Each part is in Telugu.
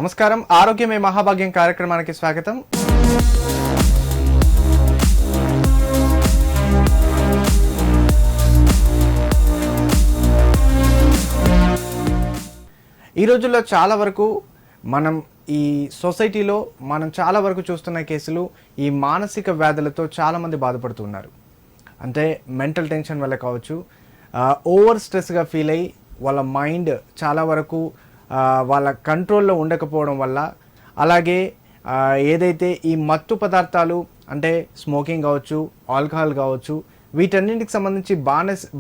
నమస్కారం. ఆరోగ్యమే మహాభాగ్యం కార్యక్రమానికి స్వాగతం. ఈ రోజుల్లో చాలా వరకు మనం ఈ సొసైటీలో చాలా వరకు చూస్తున్న కేసులు ఈ మానసిక వ్యాధులతో చాలామంది బాధపడుతున్నారు. అంటే మెంటల్ టెన్షన్ వల్ల కావచ్చు, ఓవర్ స్ట్రెస్గా ఫీల్ అయ్యి వాళ్ళ మైండ్ చాలా వరకు వాళ్ళ కంట్రోల్లో ఉండకపోవడం వల్ల, అలాగే ఏదైతే ఈ మత్తు పదార్థాలు అంటే స్మోకింగ్ కావచ్చు, ఆల్కహాల్ కావచ్చు, వీటన్నింటికి సంబంధించి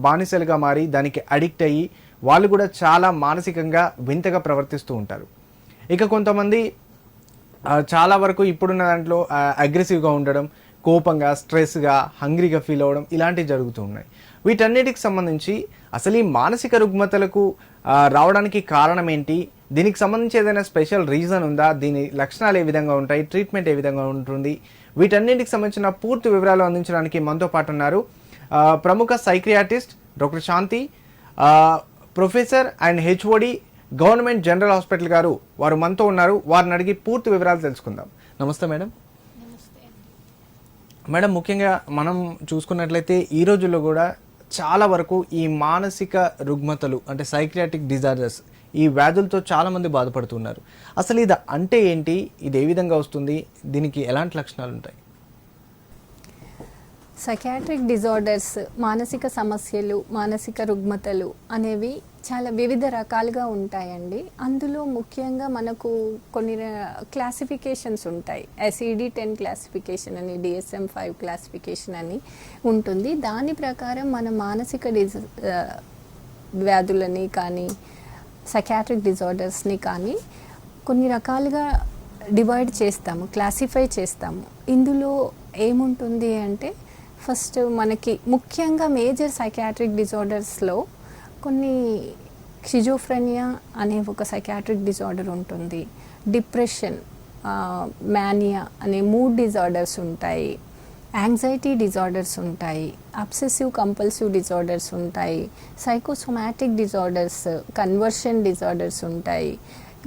బానిసలుగా మారి దానికి అడిక్ట్ అయ్యి వాళ్ళు కూడా చాలా మానసికంగా వింతగా ప్రవర్తిస్తూ ఉంటారు. ఇక కొంతమంది చాలా వరకు ఇప్పుడున్న దాంట్లో అగ్రెసివ్గా ఉండడం, కోపంగా, స్ట్రెస్గా, హంగ్రీగా ఫీల్ అవ్వడం ఇలాంటివి జరుగుతూ ఉన్నాయి. వీటన్నిటికి సంబంధించి అసలు ఈ మానసిక రుగ్మతలకు రావడానికి కారణం ఏంటి, దీనికి సంబంధించి ఏదైనా స్పెషల్ రీజన్ ఉందా, దీని లక్షణాలు ఏ విధంగా ఉంటాయి, ట్రీట్మెంట్ ఏ విధంగా ఉంటుంది, వీటన్నిటికి సంబంధించిన పూర్తి వివరాలు అందించడానికి మనతో పాటు ఉన్నారు ప్రముఖ psychiatrist doctor Shanti, professor and HOD government general hospital గారు. వారు మనతో ఉన్నారు. వారిని అడిగి పూర్తి వివరాలు తెలుసుకుందాం. నమస్తే మేడం. మేడం, ముఖ్యంగా మనం చూసుకున్నట్లయితే ఈ రోజుల్లో కూడా చాలా వరకు ఈ మానసిక రుగ్మతలు అంటే సైక్రియాటిక్ డిజార్డర్స్, ఈ వ్యాధులతో చాలామంది బాధపడుతున్నారు. అసలు ఇది అంటే ఏంటి, ఇది ఏ విధంగా వస్తుంది, దీనికి ఎలాంటి లక్షణాలు ఉంటాయి? సైకియాట్రిక్ డిజార్డర్స్, మానసిక సమస్యలు, మానసిక రుగ్మతలు అనేవి చాలా వివిధ రకాలుగా ఉంటాయండి. అందులో ముఖ్యంగా మనకు కొన్ని క్లాసిఫికేషన్స్ ఉంటాయి. ICD-10 క్లాసిఫికేషన్ అని, DSM-5 క్లాసిఫికేషన్ అని ఉంటుంది. దాని ప్రకారం మన మానసిక వ్యాధులని కానీ, సైకియాట్రిక్ డిజార్డర్స్ని కానీ కొన్ని రకాలుగా డివైడ్ చేస్తాము, క్లాసిఫై చేస్తాము. ఇందులో ఏముంటుంది అంటే, ఫస్ట్ మనకి ముఖ్యంగా మేజర్ సైకియాట్రిక్ డిజార్డర్స్లో కొన్ని షిజోఫ్రెనియా అనే ఒక సైకియాట్రిక్ డిజార్డర్ ఉంటుంది, డిప్రెషన్, మానియా అనే మూడ్ డిజార్డర్స్ ఉంటాయి, యాంగ్జైటీ డిజార్డర్స్ ఉంటాయి, అబ్సెసివ్ కంపల్సివ్ డిజార్డర్స్ ఉంటాయి, సైకోసోమాటిక్ డిజార్డర్స్, కన్వర్షన్ డిజార్డర్స్ ఉంటాయి.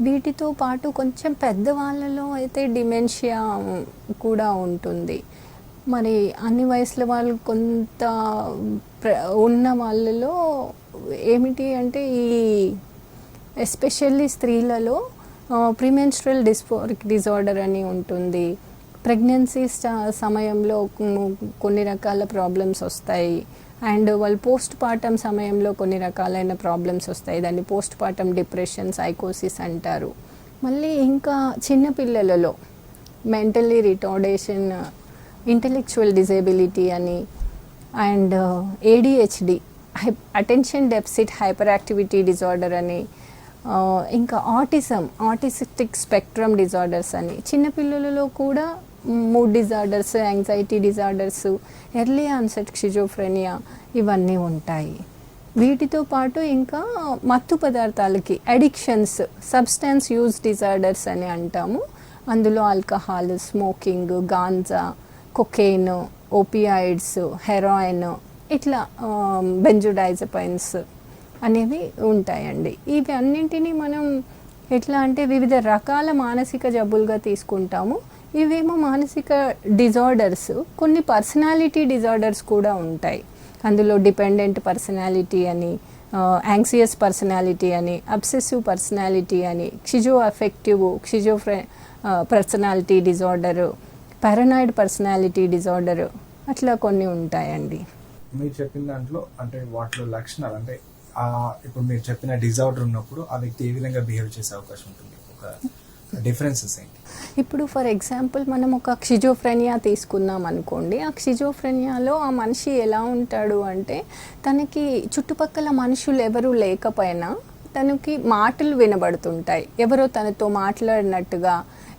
వీటితో పాటు కొంచెం పెద్దవాళ్ళలో అయితే డిమెన్షియా కూడా ఉంటుంది. మరి అన్ని వయసుల వాళ్ళు కొంత ఉన్న వాళ్ళలో ఏమిటి అంటే, ఈ ఎస్పెషల్లీ స్త్రీలలో ప్రీమెన్స్ట్రల్ డిస్ఫోరిక్ డిజార్డర్ అని ఉంటుంది. ప్రెగ్నెన్సీ సమయంలో కొన్ని రకాల ప్రాబ్లమ్స్ వస్తాయి, అండ్ వాళ్ళు పోస్ట్ పార్టమ్ సమయంలో కొన్ని రకాలైన ప్రాబ్లమ్స్ వస్తాయి. దాన్ని పోస్ట్ పార్టమ్ డిప్రెషన్, సైకోసిస్ అంటారు. మళ్ళీ ఇంకా చిన్నపిల్లలలో మెంటల్లీ రిటార్డేషన్, ఇంటెలెక్చువల్ డిజేబిలిటీ అని, and ADHD, attention deficit hyperactivity disorder అని, ఇంకా ఆటిస్టిక్ స్పెక్ట్రమ్ డిజార్డర్స్ అని, చిన్నపిల్లలలో కూడా mood disorders, anxiety disorders, early onset schizophrenia ఇవన్నీ ఉంటాయి. వీటితో పాటు ఇంకా మత్తు పదార్థాలకి అడిక్షన్స్, సబ్స్టెన్స్ యూజ్ డిజార్డర్స్ అని అంటాము. అందులో ఆల్కహాల్, స్మోకింగ్, గాంజా, కొకెయిన్, ఓపియాయిడ్స్, హెరాయిన్, ఇట్లా బెంజోడైజపైన్స్ అనేవి ఉంటాయండి. ఇవి అన్నింటినీ మనం ఎట్లా అంటే వివిధ రకాల మానసిక జబ్బులుగా తీసుకుంటాము. ఇవేమో మానసిక డిజార్డర్స్. కొన్ని పర్సనాలిటీ డిజార్డర్స్ కూడా ఉంటాయి. అందులో డిపెండెంట్ పర్సనాలిటీ అని, యాంగ్జియస్ పర్సనాలిటీ అని, అబ్సెసివ్ పర్సనాలిటీ అని, షిజో affective personality disorder, paranoid personality disorder, అట్లా కొన్ని ఉంటాయండి. మీరు చెప్పిన దాంట్లో అంటే వాటిలో లక్షణాలు అంటే ఇప్పుడు మీరు చెప్పిన డిజార్డర్ ఉన్నప్పుడు ఆ వ్యక్తి ఏ విధంగా బిహేవ్ చేసే అవకాశం ఉంటుంది, ఒక డిఫరెన్సెస్ ఏంటి? ఇప్పుడు ఫర్ ఎగ్జాంపుల్ మనం ఒక షిజోఫ్రెనియా తీసుకుందాం అనుకోండి. ఆ షిజోఫ్రెనియాలో ఆ మనిషి ఎలా ఉంటాడు అంటే, తనకి చుట్టుపక్కల మనుషులు ఎవరు లేకపోయినా తనకి మాటలు వినబడుతుంటాయి. ఎవరో తనతో మాట్లాడినట్టుగా,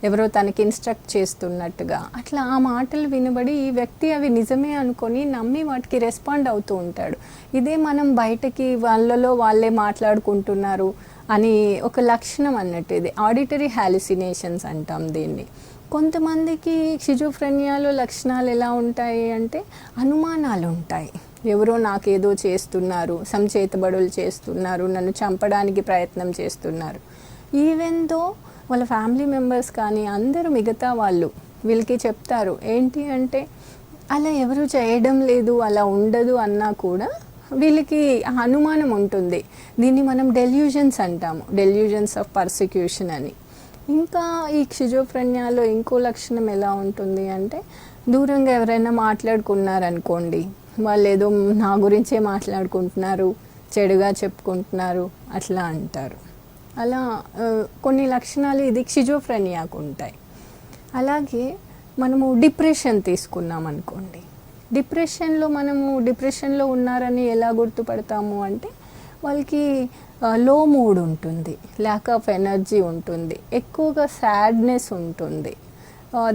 ఎవరో తనకి ఇన్స్ట్రక్ట్ చేస్తున్నట్టుగా, అట్లా ఆ మాటలు వినబడి ఈ వ్యక్తి అవి నిజమే అనుకొని నమ్మి వాటికి రెస్పాండ్ అవుతూ ఉంటాడు. ఇదే మనం బయటకి వాళ్ళలో వాళ్ళే మాట్లాడుకుంటున్నారు అని ఒక లక్షణం అన్నట్టు. ఇది ఆడిటరీ హాలుసినేషన్స్ అంటాం దీన్ని. కొంతమందికి షిజోఫ్రెనియాలో లక్షణాలు ఎలా ఉంటాయి అంటే, అనుమానాలు ఉంటాయి. ఎవరో నాకేదో చేస్తున్నారు, సంచేతబడులు చేస్తున్నారు, నన్ను చంపడానికి ప్రయత్నం చేస్తున్నారు. ఈవెన్ దో వాళ్ళ ఫ్యామిలీ మెంబర్స్ కానీ అందరూ మిగతా వాళ్ళు వీళ్ళకి చెప్తారు ఏంటి అంటే అలా ఎవరు చేయడం లేదు, అలా ఉండదు అన్నా కూడా వీళ్ళకి అనుమానం ఉంటుంది. దీన్ని మనం డెల్యూజన్స్ అంటాము, డెల్యూజన్స్ ఆఫ్ పర్సిక్యూషన్ అని. ఇంకా ఈ షిజోఫ్రెనియాలో ఇంకో లక్షణం ఎలా ఉంటుంది అంటే దూరంగా ఎవరైనా మాట్లాడుకున్నారనుకోండి, వాళ్ళు ఏదో నా గురించే మాట్లాడుకుంటున్నారు, చెడుగా చెప్పుకుంటున్నారు అట్లా అంటారు. అలా కొన్ని లక్షణాలు ఇది షిజోఫ్రెనియాకు ఉంటాయి. అలాగే మనము డిప్రెషన్ తీసుకున్నాం అనుకోండి, డిప్రెషన్లో ఉన్నారని ఎలా గుర్తుపడతాము అంటే వాళ్ళకి లో మూడ్ ఉంటుంది, ల్యాక్ ఆఫ్ ఎనర్జీ ఉంటుంది, ఎక్కువగా సాడ్నెస్ ఉంటుంది,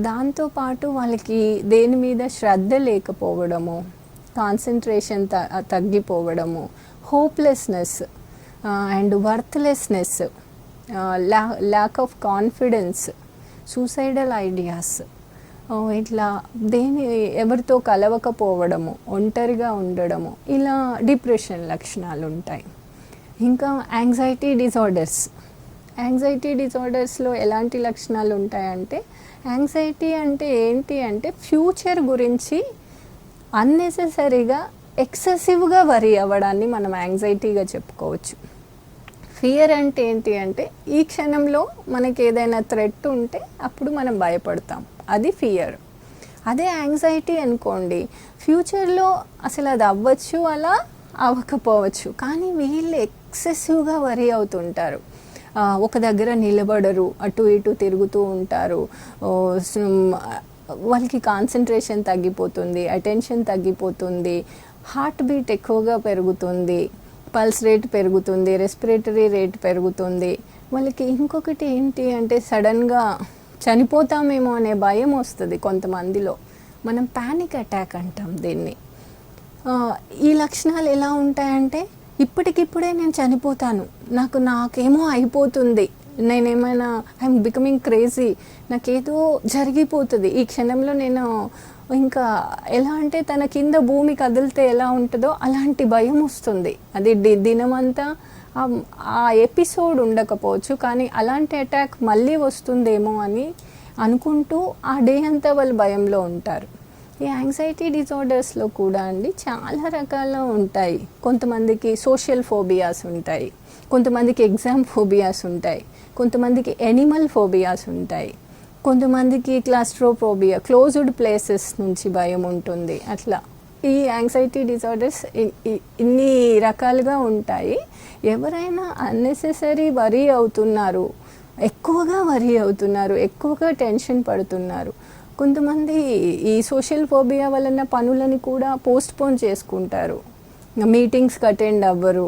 దాంతోపాటు వాళ్ళకి దేని మీద శ్రద్ధ లేకపోవడము, కాన్సన్ట్రేషన్ తగ్గిపోవడము, hopelessness and worthlessness, lack of confidence, suicidal ideas, ఇట్లా ఎవరితో కలవకపోవడము, ఒంటరిగా ఉండడము, ఇలా డిప్రెషన్ లక్షణాలు ఉంటాయి. ఇంకా యాంగ్జైటీ డిజార్డర్స్లో ఎలాంటి లక్షణాలు ఉంటాయంటే యాంగ్జైటీ అంటే ఏంటి అంటే ఫ్యూచర్ గురించి అన్నెసెసరీగా ఎక్సెసివ్గా వరీ అవ్వడాన్ని మనం యాంగ్జైటీగా చెప్పుకోవచ్చు. ఫియర్ అంటే ఏంటి అంటే ఈ క్షణంలో మనకి ఏదైనా థ్రెట్ ఉంటే అప్పుడు మనం భయపడతాం, అది ఫియర్. అదే యాంగ్జైటీ అనుకోండి, ఫ్యూచర్లో అసలు అది అవ్వచ్చు, అలా అవ్వకపోవచ్చు, కానీ వీళ్ళు ఎక్సెసివ్గా వరీ అవుతుంటారు. ఒక దగ్గర నిలబడరు, అటు ఇటు తిరుగుతూ ఉంటారు, వాళ్ళకి కాన్సన్ట్రేషన్ తగ్గిపోతుంది, అటెన్షన్ తగ్గిపోతుంది, హార్ట్ బీట్ ఎక్కువగా పెరుగుతుంది, పల్స్ రేట్ పెరుగుతుంది, రెస్పిరేటరీ రేట్ పెరుగుతుంది. వాళ్ళకి ఇంకొకటి ఏంటి అంటే సడన్గా చనిపోతామేమో అనే భయం వస్తుంది కొంతమందిలో, మనం ప్యానిక్ అటాక్ అంటాం దీన్ని. ఈ లక్షణాలు ఎలా ఉంటాయంటే ఇప్పటికిప్పుడే నేను చనిపోతాను, నాకేమో అయిపోతుంది, నేనేమైనా ఐఎమ్ బికమింగ్ క్రేజీ, నాకేదో జరిగిపోతుంది ఈ క్షణంలో, నేను ఇంకా ఎలా అంటే తన కింద భూమి కదిలితే ఎలా ఉంటుందో అలాంటి భయం వస్తుంది. అది దినమంతా ఆ ఎపిసోడ్ ఉండకపోవచ్చు, కానీ అలాంటి అటాక్ మళ్ళీ వస్తుందేమో అని అనుకుంటూ ఆ డే అంతా వాళ్ళు భయంలో ఉంటారు. ఈ యాంగ్జైటీ డిజార్డర్స్లో కూడా అండి చాలా రకాలు ఉంటాయి. కొంతమందికి సోషల్ ఫోబియాస్ ఉంటాయి, కొంతమందికి ఎగ్జామ్ ఫోబియాస్ ఉంటాయి, కొంతమందికి ఎనిమల్ ఫోబియాస్ ఉంటాయి, కొంతమందికి క్లాస్ట్రోఫోబియా, క్లోజ్డ్ ప్లేసెస్ నుంచి భయం ఉంటుంది. అట్లా ఈ యాంగ్జైటీ డిజార్డర్స్ ఇన్ని రకాలుగా ఉంటాయి. ఎవరైనా అన్నెసెసరీ వరీ అవుతున్నారు, ఎక్కువగా టెన్షన్ పడుతున్నారు, కొంతమంది ఈ సోషల్ ఫోబియా వలన పనులని కూడా పోస్ట్పోన్ చేసుకుంటారు, మీటింగ్స్కి అటెండ్ అవ్వరు,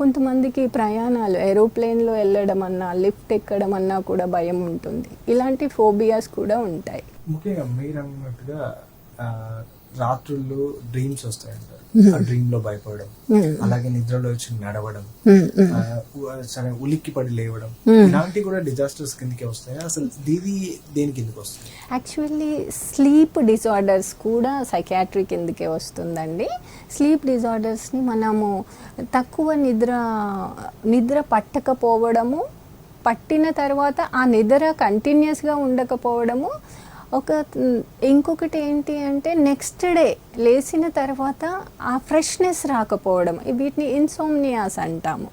కొంతమందికి ప్రయాణాలు ఏరోప్లేన్లో వెళ్ళడం అన్నా, లిఫ్ట్ ఎక్కడం అన్నా కూడా భయం ఉంటుంది. ఇలాంటి ఫోబియాస్ కూడా ఉంటాయి. ముఖ్యంగా మీరు అన్నట్టుగా రాత్రుల్లో డ్రీమ్స్ వస్తాయంటారు, ఆ డ్రీమ్ లో భయపడడం, అలాగే నిద్రలో వచ్చి నడవడం, సరే ఉలిక్కి పడి లేవడం, ఇలాంటివి కూడా డిజాస్టర్స్ కిందకే వస్తాయి. అసలు దేని కిందకి వస్తుంది? యాక్చువల్లీ స్లీప్ డిజార్డర్స్ కూడా సైకాట్రీ కిందకే వస్తుందండి. స్లీప్ డిజార్డర్స్ని మనము తక్కువ నిద్ర పట్టకపోవడము, పట్టిన తర్వాత ఆ నిద్ర కంటిన్యూస్గా ఉండకపోవడము, ఇంకొకటి ఏంటి అంటే నెక్స్ట్ డే లేచిన తర్వాత ఆ ఫ్రెష్నెస్ రాకపోవడం, వీటిని ఇన్సోమ్నియాస్ అంటాము.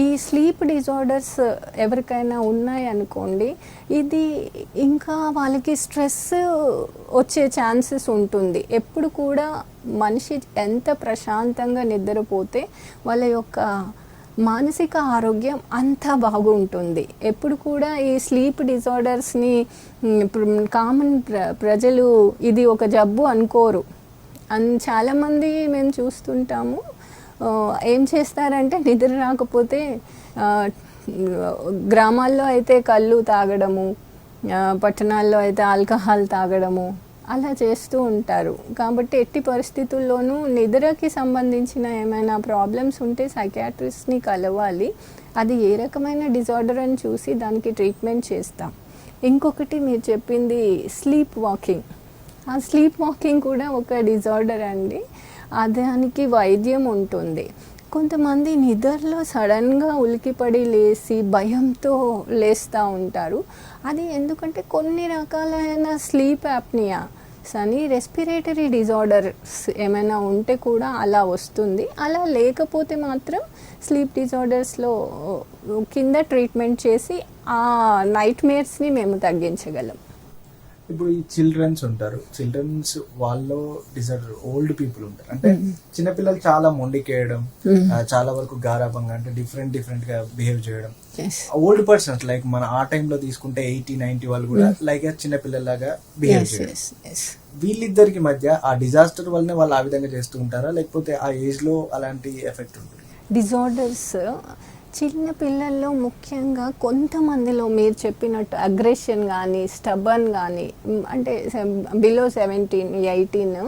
ఈ స్లీప్ డిజార్డర్స్ ఎవరికైనా ఉన్నాయనుకోండి, ఇది ఇంకా వాళ్ళకి స్ట్రెస్ వచ్చే ఛాన్సెస్ ఉంటుంది. ఎప్పుడు కూడా మనిషి ఎంత ప్రశాంతంగా నిద్రపోతే వాళ్ళ యొక్క మానసిక ఆరోగ్యం అంతా బాగుంటుంది. ఎప్పుడు కూడా ఈ స్లీప్ డిజార్డర్స్ని కామన్ ప్రజలు ఇది ఒక జబ్బు అనుకోరు. చాలామంది మేము చూస్తుంటాము, ఏం చేస్తారంటే నిద్ర రాకపోతే గ్రామాల్లో అయితే కళ్ళు తాగడము, పట్టణాల్లో అయితే ఆల్కహాల్ తాగడము అలా చేస్తూ ఉంటారు. కాబట్టి ఎట్టి పరిస్థితుల్లోనూ నిద్రకి సంబంధించిన ఏమైనా ప్రాబ్లమ్స్ ఉంటే సైకాట్రిస్ట్ని కలవాలి. అది ఏ రకమైన డిజార్డర్ అని చూసి దానికి ట్రీట్మెంట్ చేస్తాం. ఇంకొకటి మీరు చెప్పింది స్లీప్ వాకింగ్. ఆ స్లీప్ వాకింగ్ కూడా ఒక డిజార్డర్ అండి. దానికి వైద్యం ఉంటుంది. కొంతమంది నిద్రలో సడన్గా ఉలికిపడి లేచి భయంతో లేస్తూ ఉంటారు. అది ఎందుకంటే కొన్ని రకాలైన స్లీప్ యాప్నియా అని రెస్పిరేటరీ డిజార్డర్స్ ఏమైనా ఉంటే కూడా అలా వస్తుంది. అలా లేకపోతే మాత్రం స్లీప్ డిజార్డర్స్లో కింద ట్రీట్మెంట్ చేసి ఆ నైట్ మేర్స్ని మేము తగ్గించగలం. ఇప్పుడు ఈ చిల్డ్రన్స్ ఉంటారు, చిల్డ్రన్స్ వాళ్ళు డిజార్డర్, ఓల్డ్ పీపుల్ ఉంటారు, అంటే చిన్నపిల్లలు చాలా మొండికేయడం, చాలా వరకు గారాబంగా అంటే డిఫరెంట్ గా బిహేవ్ చేయడం. ఓల్డ్ పర్సన్స్ లైక్ మన ఆ టైంలో తీసుకుంటే 80-90 వాళ్ళు కూడా లైక్ చిన్నపిల్లలాగా బిహేవ్ చేయడం. వీళ్ళిద్దరికి మధ్య ఆ డిజాస్టర్ వల్లనే వాళ్ళు ఆ విధంగా చేస్తూ ఉంటారా, లేకపోతే ఆ ఏజ్ లో అలాంటి ఎఫెక్ట్ ఉంటుంది? డిజార్డర్స్ చిన్న పిల్లల్లో ముఖ్యంగా కొంతమందిలో మీరు చెప్పినట్టు అగ్రెషన్ కానీ స్టబర్న్ కానీ అంటే బిలో 17-18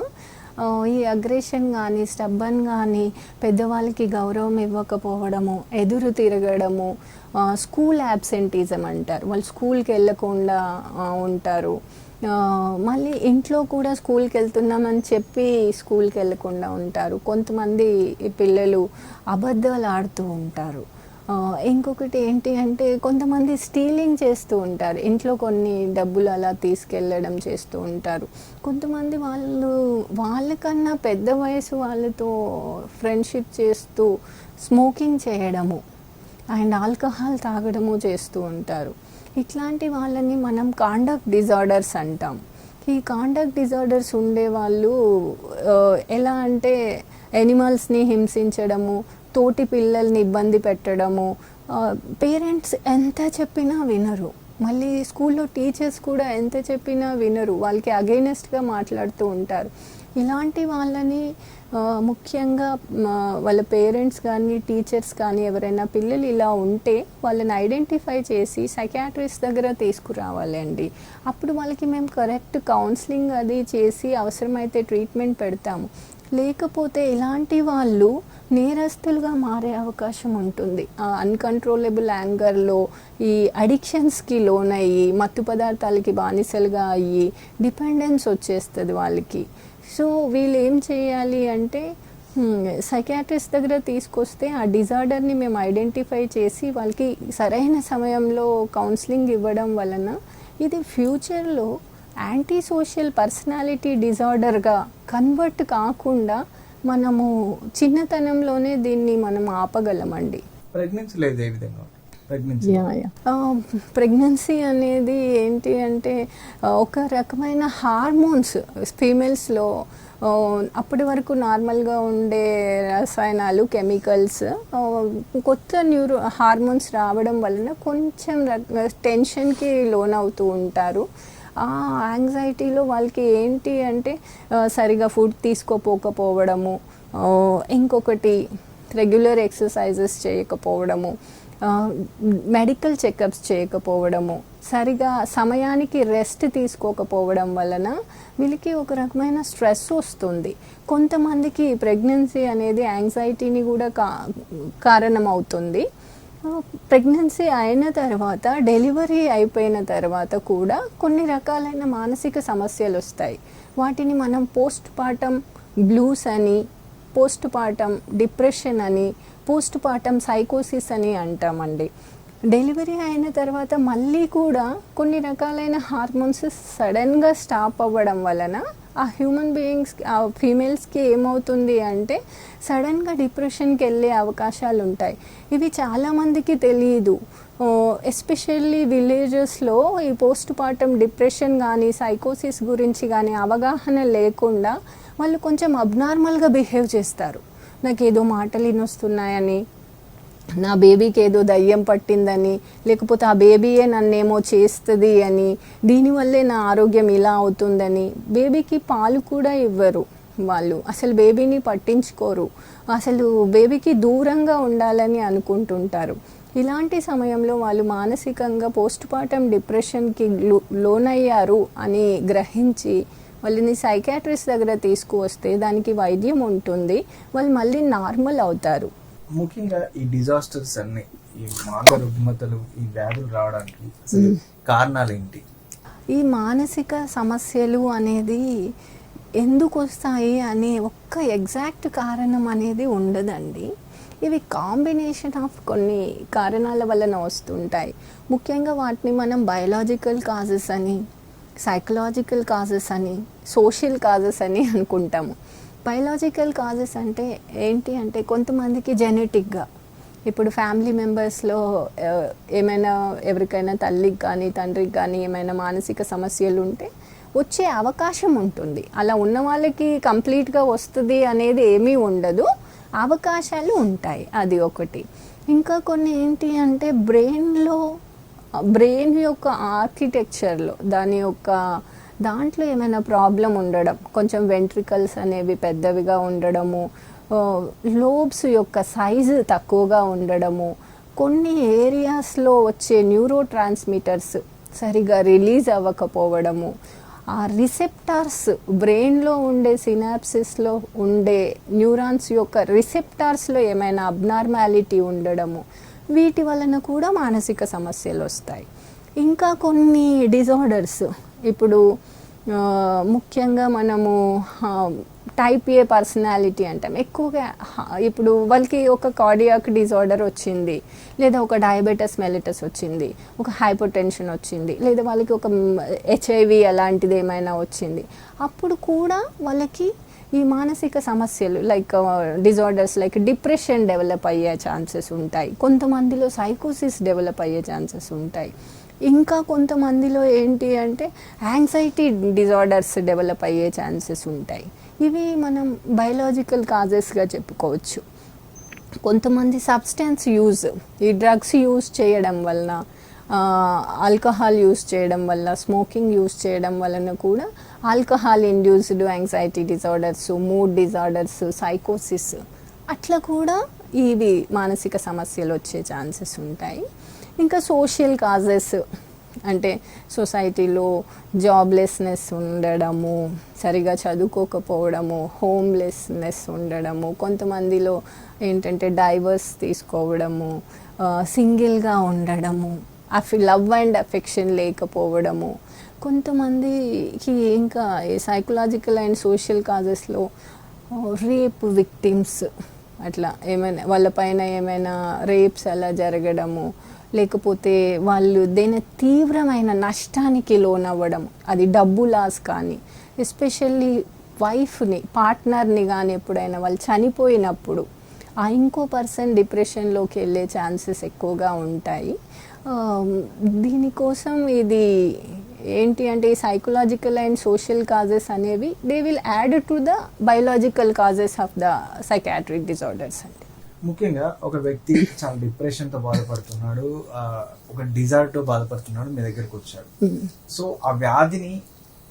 ఈ అగ్రెషన్ కానీ స్టబర్న్ కానీ పెద్దవాళ్ళకి గౌరవం ఇవ్వకపోవడము, ఎదురు తిరగడము, స్కూల్ యాబ్సెంటిజం అంటారు, వాళ్ళు స్కూల్కి వెళ్ళకుండా ఉంటారు. మళ్ళీ ఇంట్లో కూడా స్కూల్కి వెళ్తున్నామని చెప్పి స్కూల్కి వెళ్ళకుండా ఉంటారు. కొంతమంది పిల్లలు అబద్ధాలు ఆడుతూ ఉంటారు. ఇంకొకటి ఏంటి అంటే కొంతమంది స్టీలింగ్ చేస్తూ ఉంటారు, ఇంట్లో కొన్ని డబ్బులు అలా తీసుకెళ్ళడం చేస్తూ ఉంటారు. కొంతమంది వాళ్ళకన్నా పెద్ద వయసు వాళ్ళతో ఫ్రెండ్షిప్ చేస్తూ స్మోకింగ్ చేయడము అండ్ ఆల్కహాల్ తాగడము చేస్తూ ఉంటారు. ఇట్లాంటి వాళ్ళని మనం కాండక్ట్ డిజార్డర్స్ అంటాం. ఈ కాండక్ట్ డిజార్డర్స్ ఉండేవాళ్ళు ఎలా అంటే ఎనిమల్స్ని హింసించడము, తోటి పిల్లల్ని ఇబ్బంది పెట్టడము, పేరెంట్స్ ఎంత చెప్పినా వినరు, మళ్ళీ స్కూల్లో టీచర్స్ కూడా ఎంత చెప్పినా వినరు, వాళ్ళకి అగైనెస్ట్గా మాట్లాడుతూ ఉంటారు. ఇలాంటి వాళ్ళని ముఖ్యంగా వాళ్ళ పేరెంట్స్ కానీ టీచర్స్ కానీ ఎవరైనా పిల్లలు ఇలా ఉంటే వాళ్ళని ఐడెంటిఫై చేసి సైకాట్రిస్ట్ దగ్గర తీసుకురావాలండి. అప్పుడు వాళ్ళకి మేము కరెక్ట్ కౌన్సిలింగ్ అది చేసి అవసరమైతే ట్రీట్మెంట్ పెడతాము. లేకపోతే ఇలాంటి వాళ్ళు నేరస్తులుగా మారే అవకాశం ఉంటుంది. అన్కంట్రోలబుల్ యాంగర్లో ఈ అడిక్షన్స్కి లోనయ్యి మత్తు పదార్థాలకి బానిసలుగా అయ్యి డిపెండెన్స్ వచ్చేస్తుంది వాళ్ళకి. సో వీళ్ళు ఏం చేయాలి అంటే సైకాట్రిస్ట్ దగ్గర తీసుకొస్తే ఆ డిజార్డర్ని మేము ఐడెంటిఫై చేసి వాళ్ళకి సరైన సమయంలో కౌన్సిలింగ్ ఇవ్వడం వలన ఇది ఫ్యూచర్లో యాంటీ సోషల్ పర్సనాలిటీ డిజార్డర్గా కన్వర్ట్ కాకుండా మనము చిన్నతనంలోనే దీన్ని మనం ఆపగలమండి. ప్రెగ్నెన్సీ లేదు ఏ విధంగా? ప్రెగ్నెన్సీ అనేది ఏంటి అంటే ఒక రకమైన హార్మోన్స్ ఫీమేల్స్లో అప్పటి వరకు నార్మల్గా ఉండే రసాయనాలు, కెమికల్స్, కొత్త హార్మోన్స్ రావడం వలన కొంచెం టెన్షన్కి లోనవుతూ ఉంటారు. ఆ యాంగ్జైటీలో వాళ్ళకి ఏంటి అంటే సరిగా ఫుడ్ తీసుకోపోకపోవడము, ఇంకొకటి రెగ్యులర్ ఎక్సర్సైజెస్ చేయకపోవడము, మెడికల్ చెకప్స్ చేయకపోవడము, సరిగా సమయానికి రెస్ట్ తీసుకోకపోవడం వలన వీళ్ళకి ఒక రకమైన స్ట్రెస్ వస్తుంది. కొంతమందికి ప్రెగ్నెన్సీ అనేది యాంగ్జైటీని కూడా కారణమవుతుంది. ప్రెగ్నెన్సీ అయిన తర్వాత, డెలివరీ అయిపోయిన తర్వాత కూడా కొన్ని రకాలైన మానసిక సమస్యలు వస్తాయి. వాటిని మనం పోస్ట్ పార్టమ్ బ్లూస్ అని, పోస్ట్ పార్టమ్ డిప్రెషన్ అని, పోస్ట్ పార్టమ్ సైకోసిస్ అని అంటామండి. డెలివరీ అయిన తర్వాత మళ్ళీ కూడా కొన్ని రకాలైన హార్మోన్స్ సడన్గా స్టాప్ అవ్వడం వలన ఆ హ్యూమన్ బీయింగ్స్, ఆ ఫీమేల్స్కి ఏమవుతుంది అంటే సడన్గా డిప్రెషన్కి వెళ్ళే అవకాశాలు ఉంటాయి. ఇవి చాలామందికి తెలియదు. ఎస్పెషల్లీ విలేజెస్లో ఈ పోస్ట్ పార్టమ్ డిప్రెషన్ కానీ సైకోసిస్ గురించి కానీ అవగాహన లేకుండా వాళ్ళు కొంచెం అబ్నార్మల్గా బిహేవ్ చేస్తారు. నాకు ఏదో మాటలు వినొస్తున్నాయని, నా బేబీకి ఏదో దయ్యం పట్టిందని, లేకపోతే ఆ బేబీయే నన్నేమో చేస్తుంది అని, దీనివల్లే నా ఆరోగ్యం ఇలా అవుతుందని, బేబీకి పాలు కూడా ఇవ్వరు వాళ్ళు, అసలు బేబీని పట్టించుకోరు, అసలు బేబీకి దూరంగా ఉండాలని అనుకుంటుంటారు. ఇలాంటి సమయంలో వాళ్ళు మానసికంగా పోస్ట్ పార్టమ్ డిప్రెషన్కి లోనయ్యారు అని గ్రహించి వాళ్ళని సైకాట్రిస్ట్ దగ్గర తీసుకువస్తే దానికి వైద్యం ఉంటుంది, వాళ్ళు మళ్ళీ నార్మల్ అవుతారు. ముఖ్యంగా ఈ డిజాస్టర్స్ అన్ని, ఈ మానవ రుగ్మతలు, ఈ వ్యాధులు రావడానికి అసలు కారణాలు ఏంటి? ఈ మానసిక సమస్యలు అనేది ఎందుకు వస్తాయి అనే ఒక్క ఎగ్జాక్ట్ కారణం అనేది ఉండదండి. ఇవి కాంబినేషన్ ఆఫ్ కొన్ని కారణాల వలన వస్తుంటాయి. ముఖ్యంగా వాటిని మనం బయోలాజికల్ కాజెస్ అని, సైకలాజికల్ కాజెస్ అని, సోషల్ కాజెస్ అని అనుకుంటాము. బయోలాజికల్ కాజెస్ అంటే ఏంటి అంటే కొంతమందికి జెనెటిక్గా, ఇప్పుడు ఫ్యామిలీ మెంబర్స్లో ఏమైనా ఎవరికైనా తల్లికి కానీ తండ్రికి కానీ ఏమైనా మానసిక సమస్యలు ఉంటే వచ్చే అవకాశం ఉంటుంది. అలా ఉన్న వాళ్ళకి కంప్లీట్గా వస్తుంది అనేది ఏమీ ఉండదు, అవకాశాలు ఉంటాయి. అది ఒకటి. ఇంకా కొన్ని ఏంటి అంటే బ్రెయిన్ యొక్క ఆర్కిటెక్చర్లో దాంట్లో ఏమైనా ప్రాబ్లం ఉండడం, కొంచెం వెంట్రికల్స్ అనేవి పెద్దవిగా ఉండడము, లోబ్స్ యొక్క సైజు తక్కువగా ఉండడము, కొన్ని ఏరియాస్లో వచ్చే న్యూరో ట్రాన్స్మిటర్స్ సరిగా రిలీజ్ అవ్వకపోవడము, ఆ రిసెప్టార్స్ బ్రెయిన్లో ఉండే సినాప్సిస్లో ఉండే న్యూరాన్స్ యొక్క రిసెప్టార్స్లో ఏమైనా అబ్నార్మాలిటీ ఉండడము, వీటి వలన కూడా మానసిక సమస్యలు వస్తాయి. ఇంకా కొన్ని డిజార్డర్స్, ఇప్పుడు ముఖ్యంగా మనము టైప్ ఏ పర్సనాలిటీ అంటాం. ఎక్కువగా ఇప్పుడు వాళ్ళకి ఒక కార్డియాక్ డిజార్డర్ వచ్చింది, లేదా ఒక డయాబెటిస్ మెలిటస్ వచ్చింది, ఒక హైపర్ టెన్షన్ వచ్చింది, లేదా వాళ్ళకి ఒక HIV అలాంటిది ఏమైనా వచ్చింది, అప్పుడు కూడా వాళ్ళకి ఈ మానసిక సమస్యలు like disorders like depression develop అయ్యే ఛాన్సెస్ ఉంటాయి. కొంతమందిలో సైకోసిస్ డెవలప్ అయ్యే ఛాన్సెస్ ఉంటాయి. ఇంకా కొంతమందిలో ఏంటి అంటే యాంగ్జైటీ డిజార్డర్స్ డెవలప్ అయ్యే ఛాన్సెస్ ఉంటాయి. ఇవి మనం బయోలాజికల్ కాజెస్గా చెప్పుకోవచ్చు. కొంతమంది సబ్స్టెన్స్ యూజ్, ఈ డ్రగ్స్ యూజ్ చేయడం వలన, ఆల్కహాల్ యూజ్ చేయడం వల్ల, స్మోకింగ్ యూజ్ చేయడం వలన కూడా alcohol induced anxiety disorders, mood disorders, సైకోసిస్ అట్లా కూడా ఇవి మానసిక సమస్యలు వచ్చే ఛాన్సెస్ ఉంటాయి. ఇంకా సోషల్ కాజెస్ అంటే సొసైటీలో జాబ్లెస్నెస్ ఉండడము, సరిగా చదువుకోకపోవడము, హోమ్లెస్నెస్ ఉండడము, కొంతమందిలో ఏంటంటే డైవర్స్ తీసుకోవడము, సింగిల్గా ఉండడము, లవ్ అండ్ అఫెక్షన్ లేకపోవడము, కొంతమందికి ఇంకా సైకలాజికల్ అండ్ సోషల్ కాజెస్లో రేప్ విక్టిమ్స్ అట్లా ఏమైనా వాళ్ళపైన ఏమైనా రేప్స్ అలా జరగడము, లేకపోతే వాళ్ళు దేని తీవ్రమైన నష్టానికి లోనవ్వడం, అది డబ్బు లాస్ కానీ, ఎస్పెషల్లీ వైఫ్ని పార్ట్నర్ని కానీ ఎప్పుడైనా వాళ్ళు చనిపోయినప్పుడు ఆ ఇంకో పర్సన్ డిప్రెషన్లోకి వెళ్ళే ఛాన్సెస్ ఎక్కువగా ఉంటాయి. దీనికోసం ఇది ఏంటి అంటే ఈ సైకలాజికల్ అండ్ సోషల్ కాజెస్ అనేవి they will add to the biological causes of the psychiatric disorders అండి. ముఖ్యంగా ఒక వ్యక్తి చాలా డిప్రెషన్తో బాధపడుతున్నాడు, ఒక డిజార్డ్తో బాధపడుతున్నాడు, మీ దగ్గరకు వచ్చాడు. సో ఆ వ్యాధిని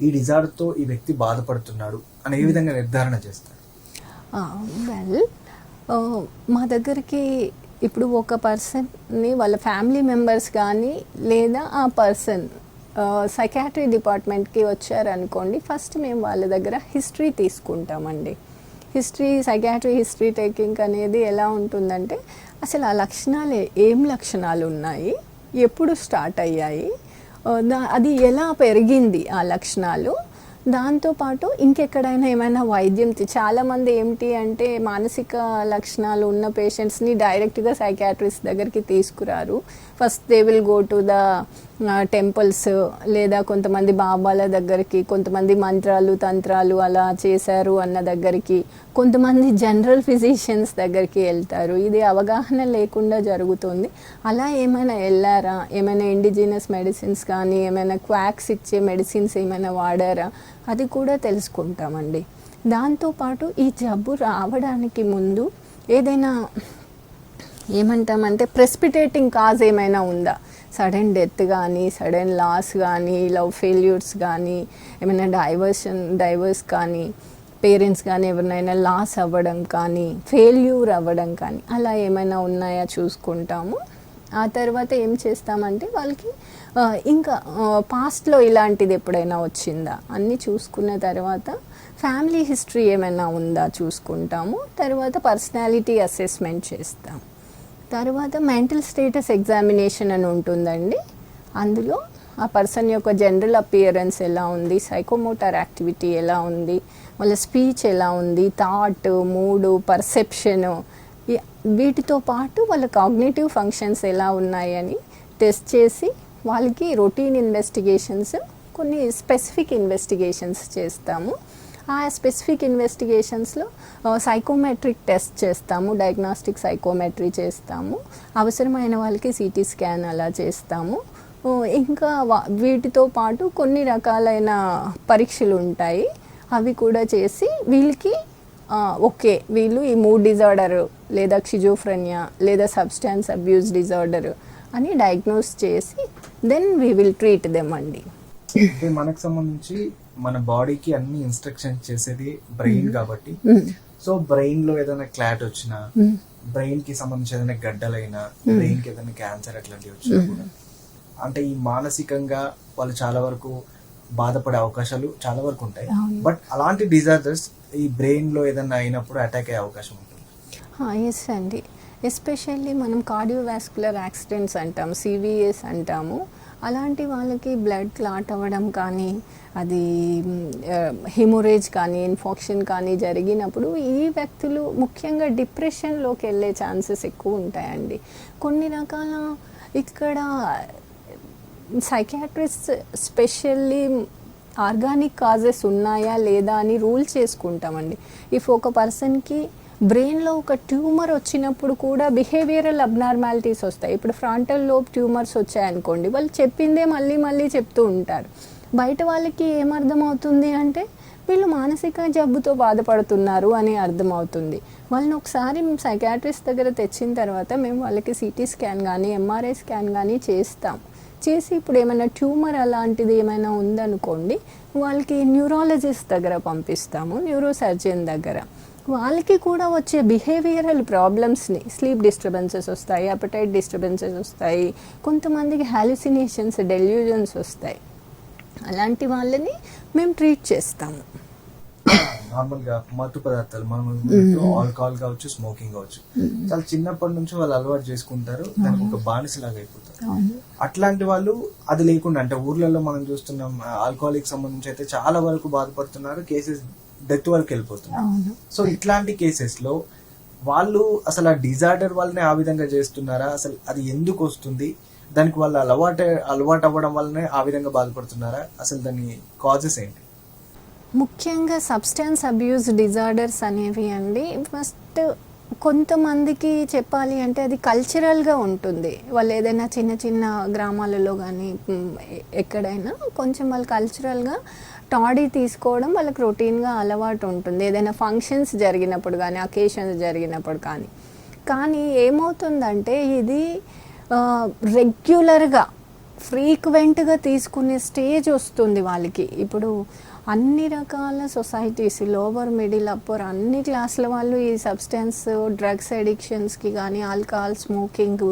ఈ డిజార్డ్తో ఈ వ్యక్తి బాధపడుతున్నాడు అని ఏ విధంగా నిర్ధారణ చేస్తారు? మా దగ్గరికి ఇప్పుడు ఒక పర్సన్ని వాళ్ళ ఫ్యామిలీ మెంబర్స్ కానీ లేదా ఆ పర్సన్ సైకాట్రీ డిపార్ట్మెంట్కి వచ్చారనుకోండి, ఫస్ట్ మేము వాళ్ళ దగ్గర హిస్టరీ తీసుకుంటామండి. సైకాట్రీ హిస్టరీ టేకింగ్ అనేది ఎలా ఉంటుందంటే అసలు ఆ లక్షణాలు ఏం లక్షణాలు ఉన్నాయి, ఎప్పుడు స్టార్ట్ అయ్యాయి, అది ఎలా పెరిగింది ఆ లక్షణాలు, దాంతోపాటు ఇంకెక్కడైనా ఏమైనా వైద్యం. చాలామంది ఏమిటి అంటే మానసిక లక్షణాలు ఉన్న పేషెంట్స్ని డైరెక్ట్గా సైకాట్రిస్ట్ దగ్గరికి తీసుకురారు. First they will go to the temples, లేదా కొంతమంది బాబాల దగ్గరికి, కొంతమంది మంత్రాలు తంత్రాలు అలా చేశారు అన్న దగ్గరికి, కొంతమంది జనరల్ ఫిజిషియన్స్ దగ్గరికి వెళ్తారు. ఇది అవగాహన లేకుండా జరుగుతుంది. అలా ఏమైనా వెళ్ళారా, ఏమైనా ఇండిజినస్ మెడిసిన్స్ కానీ ఏమైనా క్వాక్స్ ఇచ్చే మెడిసిన్స్ ఏమైనా వాడారా, అది కూడా తెలుసుకుంటామండి. దాంతోపాటు ఈ జబ్బు రావడానికి ముందు ఏదైనా ఏమంటామంటే ప్రెసిపిటేటింగ్ కాజ్ ఏమైనా ఉందా, సడన్ డెత్ కానీ, సడన్ లాస్ కానీ, లవ్ ఫెయిల్యూర్స్ కానీ, ఏమైనా డైవర్స్ కానీ, పేరెంట్స్ కానీ ఎవరినైనా లాస్ అవ్వడం కానీ, ఫెయిల్యూర్ అవ్వడం కానీ, అలా ఏమైనా ఉన్నాయా చూసుకుంటాము. ఆ తర్వాత ఏం చేస్తామంటే వాళ్ళకి ఇంకా పాస్ట్లో ఇలాంటిది ఎప్పుడైనా వచ్చిందా అన్నీ చూసుకున్న తర్వాత ఫ్యామిలీ హిస్టరీ ఏమైనా ఉందా చూసుకుంటాము. తర్వాత పర్సనాలిటీ అసెస్మెంట్ చేస్తాం. తర్వాత మెంటల్ స్టేటస్ ఎగ్జామినేషన్ అని ఉంటుందండి. అందులో ఆ పర్సన్ యొక్క జనరల్ అపియరెన్స్ ఎలా ఉంది, సైకోమోటార్ యాక్టివిటీ ఎలా ఉంది, వాళ్ళ స్పీచ్ ఎలా ఉంది, థాట్, మూడు, పర్సెప్షను, వీటితో పాటు వాళ్ళ కాగ్నిటివ్ ఫంక్షన్స్ ఎలా ఉన్నాయని టెస్ట్ చేసి వాళ్ళకి రొటీన్ ఇన్వెస్టిగేషన్స్, కొన్ని స్పెసిఫిక్ ఇన్వెస్టిగేషన్స్ చేస్తాము. ఆ స్పెసిఫిక్ ఇన్వెస్టిగేషన్స్లో సైకోమెట్రిక్ టెస్ట్ చేస్తాము, డయాగ్నాస్టిక్ సైకోమెట్రీ చేస్తాము, అవసరమైన వాళ్ళకి సిటీ స్కాన్ అలా చేస్తాము. ఇంకా వీటితో పాటు కొన్ని రకాలైన పరీక్షలు ఉంటాయి, అవి కూడా చేసి వీళ్ళకి ఓకే వీళ్ళు ఈ మూడ్ డిజార్డర్ లేదా షిజోఫ్రెనియా లేదా సబ్స్టాన్స్ అబ్యూస్ డిజార్డర్ అని డయాగ్నోస్ చేసి then we will treat them అండి. అంటే మనకు సంబంధించి మన బాడీకి అన్ని ఇన్స్ట్రక్షన్స్ చేసేది బ్రెయిన్ కాబట్టి, సో బ్రెయిన్ లో ఏదైనా క్లాట్ వచ్చినా, బ్రెయిన్ కి సంబంధించి ఏదైనా గడ్డలైనా, బ్రెయిన్ కి ఏదైనా క్యాన్సర్ అట్లాంటివి వచ్చినా కూడా అంటే ఈ మానసికంగా వాళ్ళు చాలా వరకు బాధపడే అవకాశాలు చాలా వరకు ఉంటాయి. బట్ అలాంటి డిజార్డర్స్ ఈ బ్రెయిన్ లో ఏదైనా అయినప్పుడు అటాక్ అయ్యే అవకాశం ఉంటుంది. ఎస్ అండి, ఎస్పెషల్లీ మనం కార్డియోవాస్కులర్ యాక్సిడెంట్స్ అంటాం, సివిఎస్ అంటాము. అలాంటి వాళ్ళకి బ్లడ్ క్లాట్ అవ్వడం కానీ, అది హిమోరేజ్ కానీ, ఇన్ఫెక్షన్ కానీ జరిగినప్పుడు ఈ వ్యక్తులు ముఖ్యంగా డిప్రెషన్లోకి వెళ్ళే ఛాన్సెస్ ఎక్కువ ఉంటాయండి. కొన్ని రకాల ఇక్కడ సైకియాట్రిస్ట్ స్పెషల్లీ ఆర్గానిక్ కాజెస్ ఉన్నాయా లేదా అని రూల్ చేసుకుంటామండి. ఇఫ్ ఒక పర్సన్కి బ్రెయిన్లో ఒక ట్యూమర్ వచ్చినప్పుడు కూడా బిహేవియరల్ అబ్నార్మాలిటీస్ వస్తాయి. ఇప్పుడు ఫ్రంటల్ లోబ్ ట్యూమర్స్ వచ్చాయనుకోండి, వాళ్ళు చెప్పిందే మళ్ళీ మళ్ళీ చెప్తూ ఉంటారు. బయట వాళ్ళకి ఏమర్థమవుతుంది అంటే వీళ్ళు మానసిక జబ్బుతో బాధపడుతున్నారు అని అర్థమవుతుంది. వాళ్ళని ఒకసారి మేము సైకియాట్రిస్ట్ దగ్గర తెచ్చిన తర్వాత మేము వాళ్ళకి సిటీ స్కాన్ కానీ ఎంఆర్ఐ స్కాన్ కానీ చేస్తాం. చేసి ఇప్పుడు ఏమైనా ట్యూమర్ అలాంటిది ఏమైనా ఉందనుకోండి, వాళ్ళకి న్యూరాలజిస్ట్ దగ్గర పంపిస్తాము, న్యూరో సర్జన్ దగ్గర. వాళ్ళకి కూడా వచ్చే బిహేవియరల్ ప్రాబ్లమ్స్ని, స్లీప్ డిస్టర్బెన్సెస్ వస్తాయి, అపటైట్ డిస్టర్బెన్సెస్ వస్తాయి, కొంతమందికి హాలుసినేషన్స్, డెల్యూజన్స్ వస్తాయి. అలాంటి వాళ్ళని మేము ట్రీట్ చేస్తాము. నార్మల్ గా మత్తు పదార్థాలు మనం ఆల్కహాల్ కావచ్చు, స్మోకింగ్ కావచ్చు, చాలా చిన్నప్పటి నుంచి వాళ్ళు అలవాటు చేసుకుంటారు, దానికి ఒక బానిసలాగా అయిపోతారు. అట్లాంటి వాళ్ళు అది లేకుండా అంటే ఊర్లలో మనం చూస్తున్నాం ఆల్కహాలిక్ సంబంధించి అయితే చాలా వరకు బాధపడుతున్నారు, కేసెస్ డెత్ వరకు వెళ్ళిపోతున్నారు. సో ఇట్లాంటి కేసెస్ లో వాళ్ళు అసలు ఆ డిజార్డర్ వాళ్ళని ఆ విధంగా చేస్తున్నారా, అసలు అది ఎందుకు వస్తుంది, దానికి వాళ్ళు అలవాటు అవ్వడం వల్లనే ఆ విధంగా బాధపడుతున్నారా, అసలు దాని కాజెస్ ఏంటి? ముఖ్యంగా సబ్స్టాన్స్ అబ్యూస్ డిజార్డర్స్ అనేవి అండి, ఫస్ట్ కొంతమందికి చెప్పాలి అంటే అది కల్చరల్గా ఉంటుంది. వాళ్ళు ఏదైనా చిన్న చిన్న గ్రామాలలో కానీ ఎక్కడైనా కొంచెం వాళ్ళు కల్చరల్గా టాడీ తీసుకోవడం వాళ్ళకి రొటీన్గా అలవాటు ఉంటుంది, ఏదైనా ఫంక్షన్స్ జరిగినప్పుడు కానీ, అకేషన్స్ జరిగినప్పుడు కానీ. కానీ ఏమవుతుందంటే ఇది రెగ్యులర్గా ఫ్రీక్వెంట్గా తీసుకునే స్టేజ్ వస్తుంది వాళ్ళకి. ఇప్పుడు అన్ని రకాల సొసైటీస్, లోవర్ మిడిల్ అప్పర్ అన్ని క్లాసుల వాళ్ళు ఈ సబ్స్టెన్స్ డ్రగ్స్ అడిక్షన్స్కి కానీ, ఆల్కహాల్, స్మోకింగ్,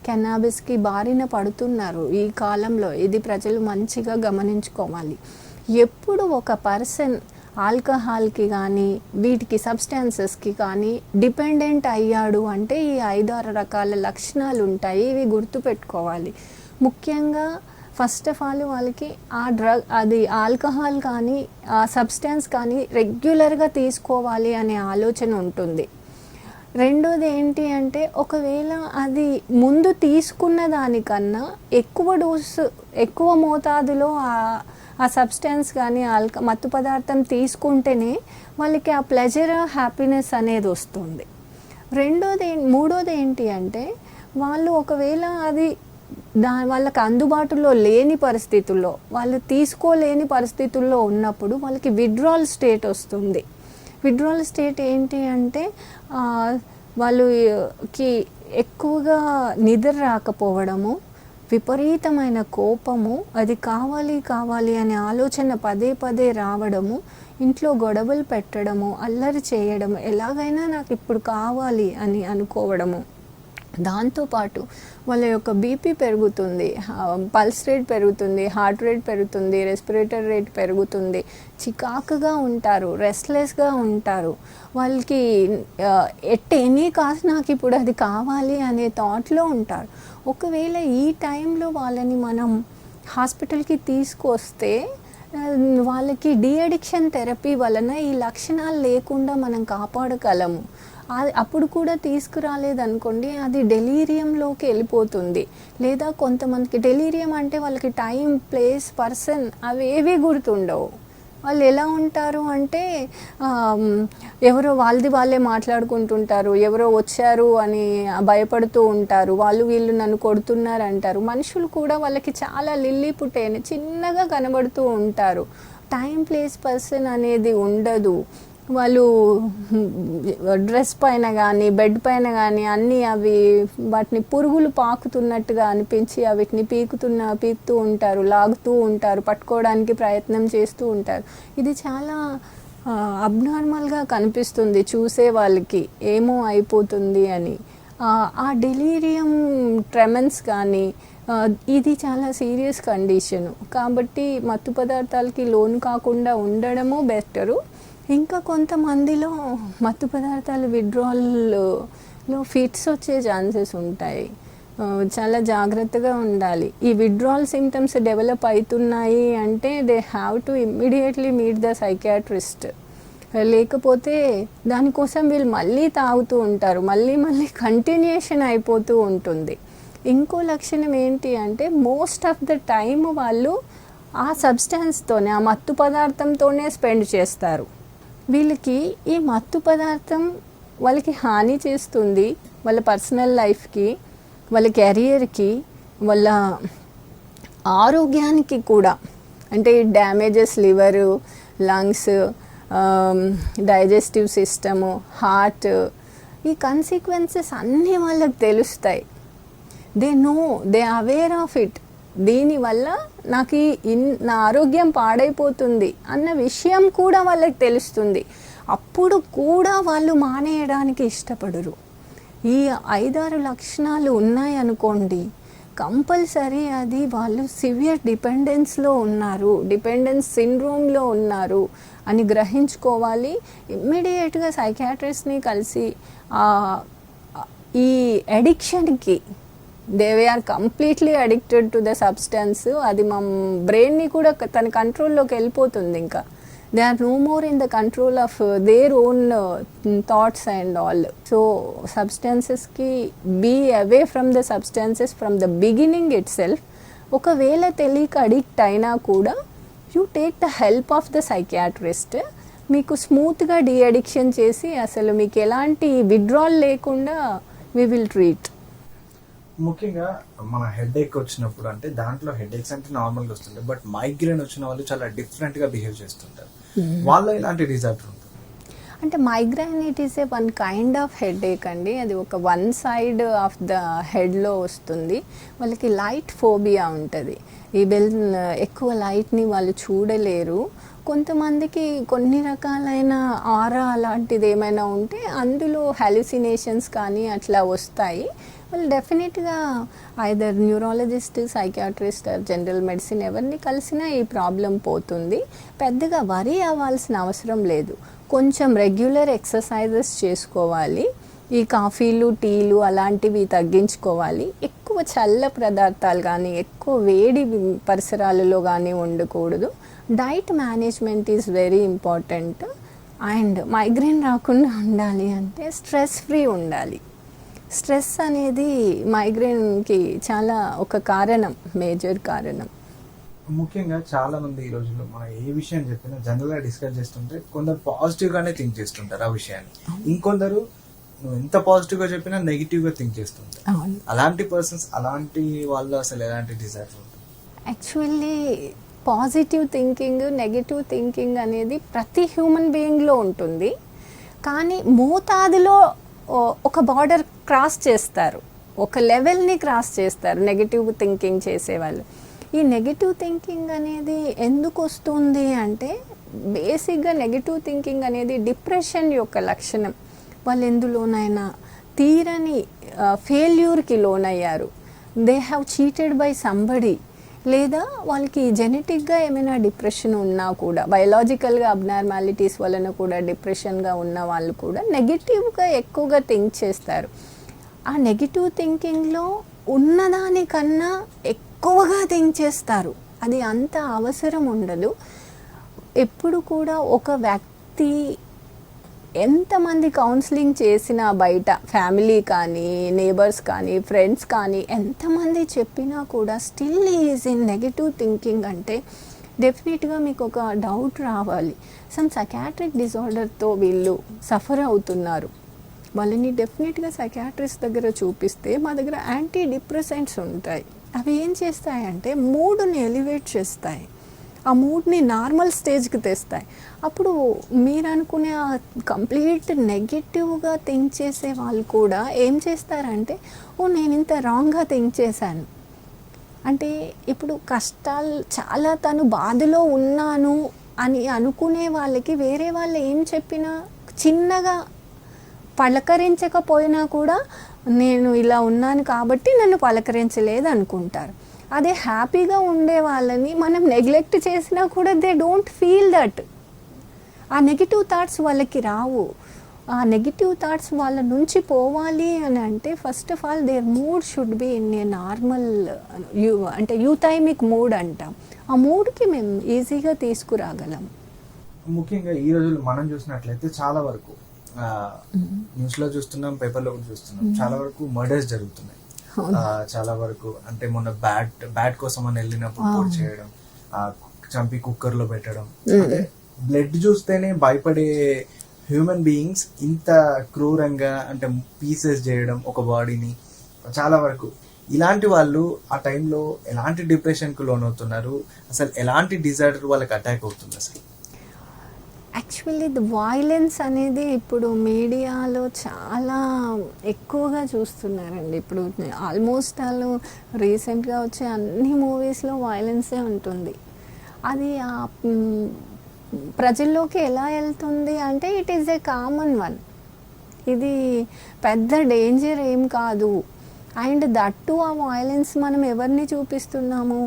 కెనాబిస్కి బారిన పడుతున్నారు ఈ కాలంలో. ఇది ప్రజలు మంచిగా గమనించుకోవాలి. ఎప్పుడు ఒక పర్సన్ ఆల్కహాల్కి కానీ వీటికి సబ్స్టాన్సెస్కి కానీ డిపెండెంట్ అయ్యాడు అంటే ఈ 5-6 రకాల లక్షణాలు ఉంటాయి, ఇవి గుర్తుపెట్టుకోవాలి. ముఖ్యంగా ఫస్ట్ ఆఫ్ ఆల్ వాళ్ళకి ఆ డ్రగ్, అది ఆల్కహాల్ కానీ ఆ సబ్స్టాన్స్ కానీ రెగ్యులర్గా తీసుకోవాలి అనే ఆలోచన ఉంటుంది. రెండోది ఏంటి అంటే ఒకవేళ అది ముందు తీసుకున్న దానికన్నా ఎక్కువ డోసు, ఎక్కువ మోతాదులో ఆ సబ్స్టాన్స్ కానీ మత్తు పదార్థం తీసుకుంటేనే వాళ్ళకి ఆ ప్లెజర్, హ్యాపీనెస్ అనేది వస్తుంది. మూడోది ఏంటి అంటే వాళ్ళు ఒకవేళ అది వాళ్ళకి అందుబాటులో లేని పరిస్థితుల్లో, వాళ్ళు తీసుకోలేని పరిస్థితుల్లో ఉన్నప్పుడు వాళ్ళకి విత్డ్రాల్ స్టేట్ వస్తుంది. విత్డ్రాల్ స్టేట్ ఏంటి అంటే వాళ్ళకి ఎక్కువగా నిద్ర రాకపోవడము, విపరీతమైన కోపము, అది కావాలి అనే ఆలోచన పదే పదే రావడము, ఇంట్లో గొడవలు పెట్టడము, అల్లరి చేయడము, ఎలాగైనా నాకు ఇప్పుడు కావాలి అని అనుకోవడము. దాంతోపాటు వాళ్ళ యొక్క బీపీ పెరుగుతుంది, పల్స్ రేట్ పెరుగుతుంది, హార్ట్ రేట్ పెరుగుతుంది, రెస్పిరేటర్ రేట్ పెరుగుతుంది, చికాకుగా ఉంటారు, రెస్ట్లెస్గా ఉంటారు. వాళ్ళకి ఎట్ ఎనీ కాస్ట్ నాకు ఇప్పుడు అది కావాలి అనే థాట్లో ఉంటారు. ఒకవేళ ఈ టైంలో వాళ్ళని మనం హాస్పిటల్కి తీసుకొస్తే వాళ్ళకి డీ అడిక్షన్ థెరపీ వలన ఈ లక్షణాలు లేకుండా మనం కాపాడగలము. అప్పుడు కూడా తీసుకురాలేదనుకోండి, అది డెలీరియంలోకి వెళ్ళిపోతుంది. లేదా కొంతమందికి డెలీరియం అంటే వాళ్ళకి టైం, ప్లేస్, పర్సన్ అవి ఏవి గుర్తుండవు. వాళ్ళు ఎలా ఉంటారు అంటే ఎవరో వాళ్ళే మాట్లాడుకుంటుంటారు, ఎవరో వచ్చారు అని భయపడుతూ ఉంటారు, వాళ్ళు వీళ్ళు నన్ను కొడుతున్నారు అంటారు. మనుషులు కూడా వాళ్ళకి చాలా లిల్లీ పుట్టేని చిన్నగా కనబడుతూ ఉంటారు. టైం, ప్లేస్, పర్సన్ అనేది ఉండదు. వాళ్ళు డ్రెస్ పైన కానీ బెడ్ పైన కానీ అన్నీ అవి వాటిని పురుగులు పాకుతున్నట్టుగా అనిపించి వీటిని పీకుతూ ఉంటారు, లాగుతూ ఉంటారు, పట్టుకోవడానికి ప్రయత్నం చేస్తూ ఉంటారు. ఇది చాలా అబ్నార్మల్గా కనిపిస్తుంది చూసే వాళ్ళకి, ఏమో అయిపోతుంది అని. ఆ డెలీరియం ట్రెమన్స్ కానీ ఇది చాలా సీరియస్ కండిషను. కాబట్టి మత్తు పదార్థాలకి లోను కాకుండా ఉండడము బెటరు. ఇంకా కొంతమందిలో మత్తు పదార్థాలు విత్డ్రాల్లో ఫిట్స్ వచ్చే ఛాన్సెస్ ఉంటాయి. చాలా జాగ్రత్తగా ఉండాలి. ఈ విత్డ్రాల్ సిమ్టమ్స్ డెవలప్ అవుతున్నాయి అంటే they have to immediately meet the psychiatrist. లేకపోతే దానికోసం వీళ్ళు మళ్ళీ తాగుతూ ఉంటారు, మళ్ళీ కంటిన్యూషన్ అయిపోతూ ఉంటుంది. ఇంకో లక్షణం ఏంటి అంటే మోస్ట్ ఆఫ్ ద టైమ్ వాళ్ళు ఆ సబ్స్టాన్స్తోనే, ఆ మత్తు పదార్థంతోనే స్పెండ్ చేస్తారు. వీళ్ళకి ఈ మత్తు పదార్థం వాళ్ళకి హాని చేస్తుంది, వాళ్ళ పర్సనల్ లైఫ్కి, వాళ్ళ కెరియర్కి, వాళ్ళ ఆరోగ్యానికి కూడా. అంటే damages liver, lungs, digestive system, heart, ఈ కన్సిక్వెన్సెస్ అన్నీ వాళ్ళకి తెలుస్తాయి. They know, they aware of it. దీనివల్ల నాకు నా ఆరోగ్యం పాడైపోతుంది అన్న విషయం కూడా వాళ్ళకి తెలుస్తుంది. అప్పుడు కూడా వాళ్ళు మానేయడానికి ఇష్టపడరు. ఈ 5-6 లక్షణాలు ఉన్నాయనుకోండి, కంపల్సరీ అది వాళ్ళు సివియర్ డిపెండెన్స్లో ఉన్నారు, డిపెండెన్స్ సిండ్రోమ్లో ఉన్నారు అని గ్రహించుకోవాలి. ఇమ్మీడియట్గా సైకియాట్రిస్ట్ని కలిసి ఈ అడిక్షన్కి, they are completely addicted to the substance, అది మా బ్రెయిన్ని కూడా తన కంట్రోల్లోకి వెళ్ళిపోతుంది. ఇంకా they are no more in the control of their own thoughts and all. So సబ్స్టెన్సెస్కి be away from the substances from the beginning itself. ఒకవేళ తెలియక అడిక్ట్ అయినా కూడా you take the help of the psychiatrist. మీకు స్మూత్గా డీ అడిక్షన్ చేసి అసలు మీకు ఎలాంటి విత్డ్రాల్ లేకుండా వి విల్ ట్రీట్. ముఖ్యంగా మన హెడేక్ వచ్చినప్పుడు, అంటే దాంట్లో హెడేక్స్ అంటే నార్మల్గా వస్తుంది, బట్ మైగ్రేన్ వచ్చిన వాళ్ళు చాలా డిఫరెంట్గా బిహేవ్ చేస్తుంటారు. వాళ్ళు ఇలాంటి డిజార్డర్ ఉంటుంది. అంటే migraine it is a one kind of headache అండి. అది ఒక వన్ సైడ్ ఆఫ్ ద హెడ్లో వస్తుంది. వాళ్ళకి లైట్ ఫోబియా ఉంటుంది. ఈ ఎక్కువ లైట్ని వాళ్ళు చూడలేరు. కొంతమందికి కొన్ని రకాలైన ఆరా అలాంటిది ఏమైనా ఉంటే అందులో హాలుసినేషన్స్ కానీ అట్లా వస్తాయి. వాళ్ళు డెఫినెట్గా either neurologist, psychiatrist, general medicine ఎవరిని కలిసినా ఈ ప్రాబ్లం పోతుంది. పెద్దగా వరీ అవ్వాల్సిన అవసరం లేదు. కొంచెం రెగ్యులర్ ఎక్సర్సైజెస్ చేసుకోవాలి. ఈ కాఫీలు, టీలు అలాంటివి తగ్గించుకోవాలి. ఎక్కువ చల్ల పదార్థాలు కానీ ఎక్కువ వేడి పరిసరాలలో కానీ ఉండకూడదు. Diet management is very important. And migraine రాకుండా ఉండాలి అంటే స్ట్రెస్ ఫ్రీ ఉండాలి. స్ట్రెస్ అనేది మైగ్రేన్కి చాలా ఒక కారణం, మేజర్ కారణం. ముఖ్యంగా చాలా మంది ఈ రోజుల్లో మనం ఏ విషయం చెప్పినా జనరల్ గా డిస్కస్ చేస్తుంటే కొందరు పాజిటివ్ గానే థింక్ చేస్తుంటారు ఆ విషయాన్ని, ఇంకొందరు నువ్వు ఎంత పాజిటివ్ గా చెప్పినా నెగిటివ్ గా థింక్ చేస్తుంటారు. అలాంటి పర్సన్స్, అలాంటి వాళ్ళు అసలు ఎలాంటి డిజార్డర్ ఉంటుంది? Actually positive thinking, negative thinking అనేది ప్రతి హ్యూమన్ బీయింగ్లో ఉంటుంది. కానీ మోతాదులో ఒక బార్డర్ క్రాస్ చేస్తారు, ఒక లెవెల్ని క్రాస్ చేస్తారు నెగిటివ్ థింకింగ్ చేసేవాళ్ళు. ఈ నెగిటివ్ థింకింగ్ అనేది ఎందుకు వస్తుంది అంటే బేసిక్గా నెగిటివ్ థింకింగ్ అనేది డిప్రెషన్ యొక్క లక్షణం. వాళ్ళు ఎందులోనైనా తీరని ఫెయిల్యూర్కి లోనయ్యారు, they have cheated by somebody, లేదా వాళ్ళకి జెనెటిక్గా ఏమైనా డిప్రెషన్ ఉన్నా కూడా, బయలాజికల్గా అబ్నార్మాలిటీస్ వలన కూడా డిప్రెషన్గా ఉన్న వాళ్ళు కూడా నెగిటివ్గా ఎక్కువగా థింక్ చేస్తారు. ఆ నెగిటివ్ థింకింగ్లో ఉన్నదానికన్నా ఎక్కువగా థింక్ చేస్తారు. అది అంత అవసరం ఉండదు. ఎప్పుడు కూడా ఒక వ్యక్తి ఎంతమంది కౌన్సిలింగ్ చేసినా బయట ఫ్యామిలీ కానీ నేబర్స్ కానీ ఫ్రెండ్స్ కానీ ఎంతమంది చెప్పినా కూడా still is in negative thinking అంటే డెఫినెట్గా మీకు ఒక డౌట్ రావాలి. సమ్ సైకాట్రిక్ డిజార్డర్తో వీళ్ళు సఫర్ అవుతున్నారు, వాళ్ళని డెఫినెట్గా సైకాట్రిస్ట్ దగ్గర చూపిస్తే మా దగ్గర యాంటీ డిప్రెసెంట్స్ ఉంటాయి. అవి ఏం చేస్తాయంటే మూడ్ని ఎలివేట్ చేస్తాయి, ఆ మూడ్ని నార్మల్ స్టేజ్కి తెస్తాయి. అప్పుడు మీరు అనుకునే ఆ కంప్లీట్ నెగటివ్గా థింక్ చేసే వాళ్ళు కూడా ఏం చేస్తారంటే, ఓ నేను ఇంత రాంగ్గా థింక్ చేశాను అంటే, ఇప్పుడు కష్టాలు చాలా తను బాధలో ఉన్నాను అని అనుకునే వాళ్ళకి వేరే వాళ్ళు ఏం చెప్పినా చిన్నగా పలకరించకపోయినా కూడా నేను ఇలా ఉన్నాను కాబట్టి నన్ను పలకరించలేదు అనుకుంటారు. అదే హ్యాపీగా ఉండే వాళ్ళని మనం నెగ్లెక్ట్ చేసినా కూడా దే డోంట్ ఫీల్ దట్. ఆ నెగిటివ్ థాట్స్ వాళ్ళకి రావు. ఆ నెగిటివ్ థాట్స్ వాళ్ళ నుంచి పోవాలి అని అంటే first of all their mood should be in a normal అంటే యూథైమిక్ మూడ్ అంటాం. ఆ మూడ్కి మేము ఈజీగా తీసుకురాగలం. ముఖ్యంగా ఈ రోజుల్లో మనం చూసినట్లయితే చాలా వరకు న్యూస్ లో చూస్తున్నాం, పేపర్లో కూడా చూస్తున్నాం, చాలా వరకు మర్డర్స్ జరుగుతున్నాయి. చాలా వరకు అంటే మొన్న బ్యాట్ కోసం అని వెళ్ళినప్పుడు పోటీ చేయడం, చంపి కుక్కర్ లో పెట్టడం, అంటే బ్లడ్ చూస్తేనే భయపడే హ్యూమన్ బీయింగ్స్ ఇంత క్రూరంగా అంటే పీసెస్ చేయడం ఒక బాడీని. చాలా వరకు ఇలాంటి వాళ్ళు ఆ టైంలో ఎలాంటి డిప్రెషన్ కు లోనవుతున్నారు, అసలు ఎలాంటి డిజార్డర్ వాళ్ళకి అటాక్ అవుతుంది అసలు? యాక్చువల్లీ ది వైలెన్స్ అనేది ఇప్పుడు మీడియాలో చాలా ఎక్కువగా చూస్తున్నారండి. ఇప్పుడు ఆల్మోస్ట్ వాళ్ళు రీసెంట్గా వచ్చే అన్ని మూవీస్లో వైలెన్సే ఉంటుంది. అది ప్రజల్లోకి ఎలా వెళ్తుంది అంటే it is a common one, ఇది పెద్ద డేంజర్ ఏం కాదు. అండ్ దట్టు ఆ వైలెన్స్ మనం ఎవరిని చూపిస్తున్నాము,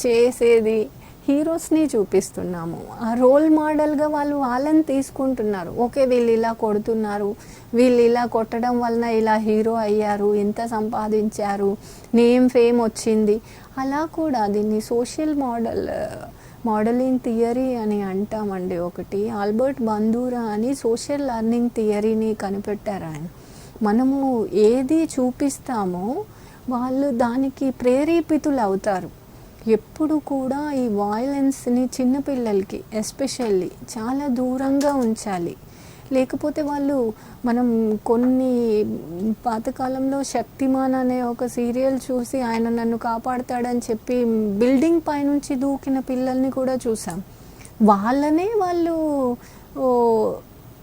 చేసేది హీరోస్ని చూపిస్తున్నాము. ఆ రోల్ మోడల్గా వాళ్ళని తీసుకుంటున్నారు. ఓకే వీళ్ళు ఇలా కొడుతున్నారు, వీళ్ళు ఇలా కొట్టడం వలన ఇలా హీరో అయ్యారు, ఇంత సంపాదించారు, నేమ్ ఫేమ్ వచ్చింది. అలా కూడా దీన్ని సోషల్ మోడలింగ్ థియరీ అని అంటామండి. ఒకటి ఆల్బర్ట్ బందూరా అని సోషల్ లెర్నింగ్ థియరీని కనిపెట్టారు ఆయన. మనము ఏది చూపిస్తామో వాళ్ళు దానికి ప్రేరేపితులు అవుతారు. ఎప్పుడు కూడా ఈ వైలెన్స్ని చిన్నపిల్లలకి ఎస్పెషల్లీ చాలా దూరంగా ఉంచాలి. లేకపోతే వాళ్ళు మనం కొన్ని పాతకాలంలో శక్తిమాన్ అనే ఒక సీరియల్ చూసి ఆయన నన్ను కాపాడుతాడని చెప్పి బిల్డింగ్ పైనుంచి దూకిన పిల్లల్ని కూడా చూసాం. వాళ్ళనే వాళ్ళు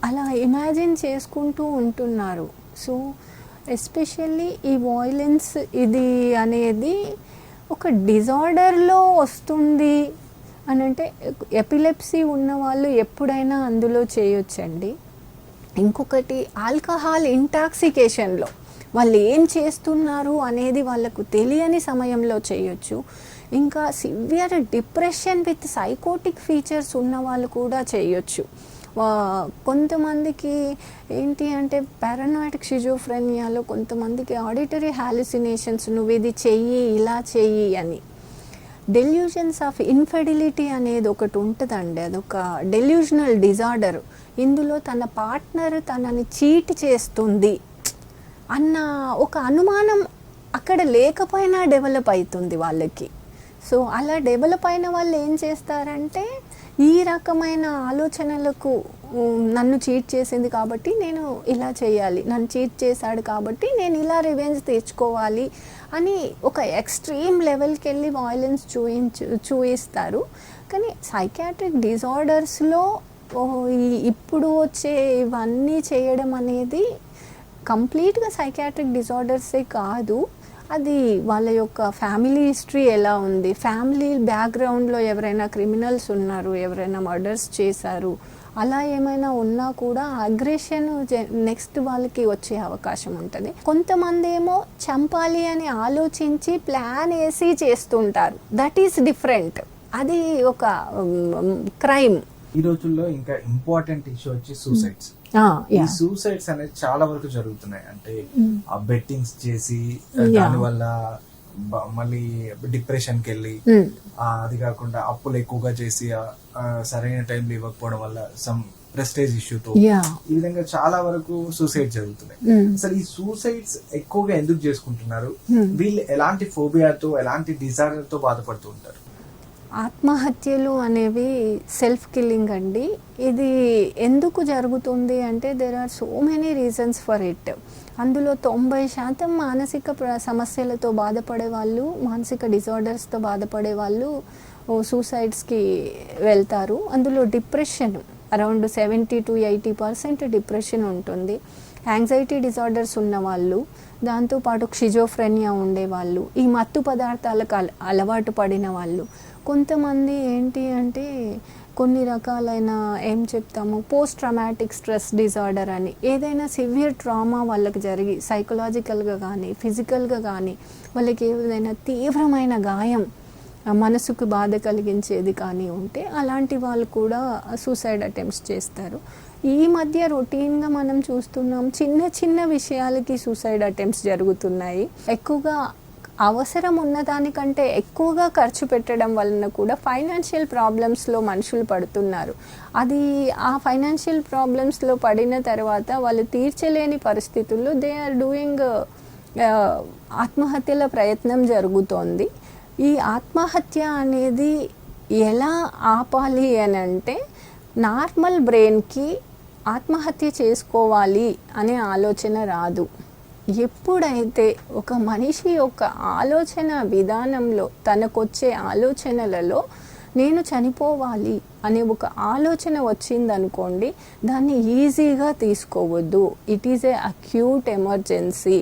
అలా ఇమాజిన్ చేసుకుంటూ ఉంటున్నారు. సో ఎస్పెషల్లీ ఈ వైలెన్స్ ఇది అనేది ఒక డిజార్డర్లో వస్తుంది అని అంటే, ఎపిలెప్సీ ఉన్న వాళ్ళు ఎప్పుడైనా అందులో చేయొచ్చండి. ఇంకొకటి ఆల్కహాల్ ఇంటాక్సికేషన్లో వాళ్ళు ఏం చేస్తున్నారు అనేది వాళ్ళకు తెలియని సమయంలో చేయొచ్చు. ఇంకా severe depression with psychotic features ఉన్న వాళ్ళు కూడా చేయొచ్చు. కొంతమందికి ఏంటి అంటే పారానాయిడ్ షిజోఫ్రెనియాలో కొంతమందికి ఆడిటరీ హాలుసినేషన్స్, నువ్వు ఇది చెయ్యి ఇలా చెయ్యి అని. డెల్యూషన్స్ ఆఫ్ ఇన్ఫెడిలిటీ అనేది ఒకటి ఉంటుందండి, అదొక డెల్యూషనల్ డిజార్డర్. ఇందులో తన పార్ట్నర్ తనని చీట్ చేస్తుంది అన్న ఒక అనుమానం అక్కడ లేకపోయినా డెవలప్ అవుతుంది వాళ్ళకి. సో అలా డెవలప్ అయిన వాళ్ళు ఏం చేస్తారంటే ఈ రకమైన ఆలోచనలకు, నన్ను చీట్ చేసింది కాబట్టి నేను ఇలా చేయాలి, నన్ను చీట్ చేశాడు కాబట్టి నేను ఇలా రివెంజ్ తెచ్చుకోవాలి అని ఒక ఎక్స్ట్రీమ్ లెవెల్కి వెళ్ళి వైలెన్స్ చూయిస్తారు. కానీ సైకాట్రిక్ డిజార్డర్స్లో ఇప్పుడు వచ్చే ఇవన్నీ చేయడం అనేది కంప్లీట్గా సైకాట్రిక్ డిజార్డర్సే కాదు. అది వాళ్ళ యొక్క ఫ్యామిలీ హిస్టరీ ఎలా ఉంది, ఫ్యామిలీ బ్యాక్గ్రౌండ్లో ఎవరైనా క్రిమినల్స్ ఉన్నారు, ఎవరైనా మర్డర్స్ చేశారు, అలా ఏమైనా ఉన్నా కూడా అగ్రెషన్ నెక్స్ట్ వాళ్ళకి వచ్చే అవకాశం ఉంటుంది. కొంతమంది ఏమో చంపాలి అని ఆలోచించి ప్లాన్ వేసి చేస్తుంటారు, దట్ ఈస్ డిఫరెంట్, అది ఒక క్రైమ్. ఈ రోజుల్లో ఇంకా ఇంపార్టెంట్ ఇష్యూ వచ్చి సూసైడ్స్. ఈ సూసైడ్స్ అనేది చాలా వరకు జరుగుతున్నాయి. అంటే ఆ బెట్టింగ్స్ చేసి దానివల్ల మళ్ళీ డిప్రెషన్ కి వెళ్ళి, అది కాకుండా అప్పులు ఎక్కువగా చేసి సరైన టైంలో ఇవ్వకపోవడం వల్ల సమ్ ప్రెస్టేజ్ ఇష్యూతో Yeah. ఈ విధంగా చాలా వరకు సూసైడ్ జరుగుతున్నాయి. అసలు ఈ సూసైడ్స్ ఎక్కువగా ఎందుకు చేసుకుంటున్నారు? వీళ్ళు ఎలాంటి ఫోబియాతో ఎలాంటి డిజార్డర్ తో బాధపడుతూ ఉంటారు? ఆత్మహత్యలు అనేవి సెల్ఫ్ కిల్లింగ్ అండి. ఇది ఎందుకు జరుగుతుంది అంటే there are so many reasons for it. అందులో 90% మానసిక సమస్యలతో బాధపడే వాళ్ళు, మానసిక డిజార్డర్స్తో బాధపడే వాళ్ళు సూసైడ్స్కి వెళ్తారు. అందులో డిప్రెషన్ అరౌండ్ 70 to 80% డిప్రెషన్ ఉంటుంది. యాంగ్జైటీ డిజార్డర్స్ ఉన్నవాళ్ళు, దాంతోపాటు షిజోఫ్రెనియా ఉండేవాళ్ళు, ఈ మత్తు పదార్థాలకు అలవాటు పడిన వాళ్ళు, కొంతమంది ఏంటి అంటే కొన్ని రకాలైన ఏం చెప్తాము పోస్ట్ ట్రామాటిక్ స్ట్రెస్ డిజార్డర్ అని, ఏదైనా సివియర్ ట్రామా వాళ్ళకి జరిగి సైకలాజికల్గా కానీ ఫిజికల్గా కానీ వాళ్ళకి ఏదైనా తీవ్రమైన గాయం మనసుకు బాధ కలిగించేది కానీ ఉంటే అలాంటి వాళ్ళు కూడా సూసైడ్ అటెంప్ట్స్ చేస్తారు. ఈ మధ్య రొటీన్గా మనం చూస్తున్నాం చిన్న చిన్న విషయాలకి సూసైడ్ అటెంప్ట్స్ జరుగుతున్నాయి. ఎక్కువగా అవసరం ఉన్నదానికంటే ఎక్కువగా ఖర్చు పెట్టడం వలన కూడా ఫైనాన్షియల్ ప్రాబ్లమ్స్లో మనుషులు పడుతున్నారు. అది ఆ ఫైనాన్షియల్ ప్రాబ్లమ్స్లో పడిన తర్వాత వాళ్ళు తీర్చలేని పరిస్థితుల్లో దే ఆర్ డూయింగ్ ఆత్మహత్యల ప్రయత్నం జరుగుతోంది. ఈ ఆత్మహత్య అనేది ఎలా ఆపాలి అని అంటే నార్మల్ బ్రెయిన్కి ఆత్మహత్య చేసుకోవాలి అనే ఆలోచన రాదు. ఎప్పుడైతే ఒక మనిషి యొక్క ఆలోచన విధానంలో తనకొచ్చే ఆలోచనలలో నేను చనిపోవాలి అనే ఒక ఆలోచన వచ్చిందనుకోండి, దాన్ని ఈజీగా తీసుకోవద్దు. It is a acute emergency.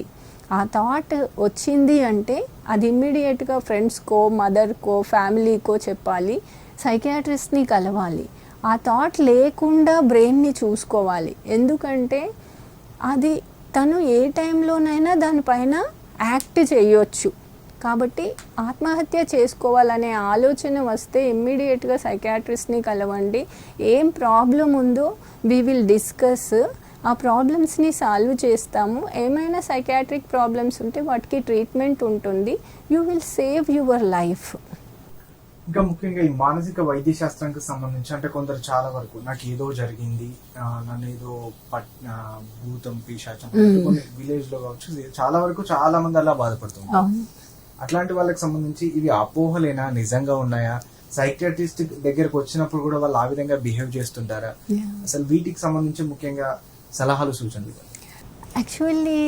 ఆ థాట్ వచ్చింది అంటే అది ఇమ్మీడియట్గా ఫ్రెండ్స్కో, మదర్కో, ఫ్యామిలీకో చెప్పాలి, సైకియాట్రిస్ట్ని కలవాలి. ఆ థాట్ లేకుండా బ్రెయిన్ని చూసుకోవాలి. ఎందుకంటే అది తను ఏ టైంలోనైనా దానిపైన యాక్ట్ చేయొచ్చు. కాబట్టి ఆత్మహత్య చేసుకోవాలనే ఆలోచన వస్తే ఇమ్మీడియట్గా సైకియాట్రిస్ట్ని కలవండి. ఏం ప్రాబ్లం ఉందో వీ విల్ డిస్కస్, ఆ ప్రాబ్లమ్స్ని సాల్వ్ చేస్తాము. ఏమైనా సైకియాట్రిక్ ప్రాబ్లమ్స్ ఉంటే వాటికి ట్రీట్మెంట్ ఉంటుంది. You will save your life. ఇంకా ముఖ్యంగా ఈ మానసిక వైద్య శాస్త్రానికి సంబంధించి అంటే కొందరు చాలా వరకు నాకు ఏదో జరిగింది, నన్ను ఏదో భూతం పిశాచం కొన్ని విలేజ్ లో కావచ్చు చాలా వరకు చాలా మంది అలా బాధపడుతున్నారు. అట్లాంటి వాళ్ళకి సంబంధించి ఇవి అపోహలేనా, నిజంగా ఉన్నాయా? సైకియాట్రిస్ట్ దగ్గరకు వచ్చినప్పుడు కూడా వాళ్ళు ఆ విధంగా బిహేవ్ చేస్తుంటారా? అసలు వీటికి సంబంధించి ముఖ్యంగా సలహాలు, సూచనలు. యాక్చువల్లీ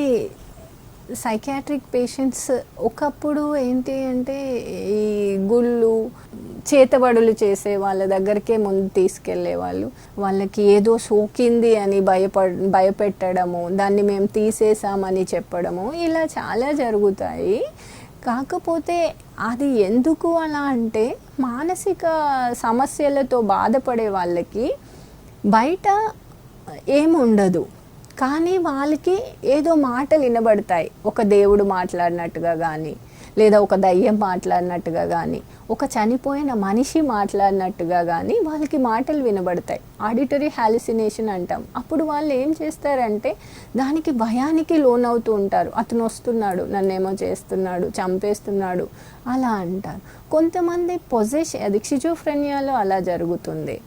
సైకియాట్రిక్ పేషెంట్స్ ఒకప్పుడు ఏంటి అంటే ఈ గుళ్ళు, చేతబడులు చేసే వాళ్ళ దగ్గరికే ముందు తీసుకెళ్లేవాళ్ళు. వాళ్ళకి ఏదో సోకింది అని భయపెట్టడము, దాన్ని మేము తీసేసామని చెప్పడము, ఇలా చాలా జరుగుతాయి. కాకపోతే అది ఎందుకు అలా అంటే మానసిక సమస్యలతో బాధపడే వాళ్ళకి బయట ఏముండదు, కానీ వాళ్ళకి ఏదో మాటలు వినబడతాయి. ఒక దేవుడు మాట్లాడినట్టుగా కానీ, లేదా ఒక దయ్యం మాట్లాడినట్టుగా కానీ, ఒక చనిపోయిన మనిషి మాట్లాడినట్టుగా కానీ వాళ్ళకి మాటలు వినబడతాయి. ఆడిటరీ హాలుసినేషన్ అంటాం. అప్పుడు వాళ్ళు ఏం చేస్తారంటే దానికి భయానికి లోనవుతూ ఉంటారు. అతను వస్తున్నాడు, నన్నేమో చేస్తున్నాడు, చంపేస్తున్నాడు అలా అంటారు. కొంతమంది అది షిజోఫ్రెనియాలో అలా జరుగుతుంది.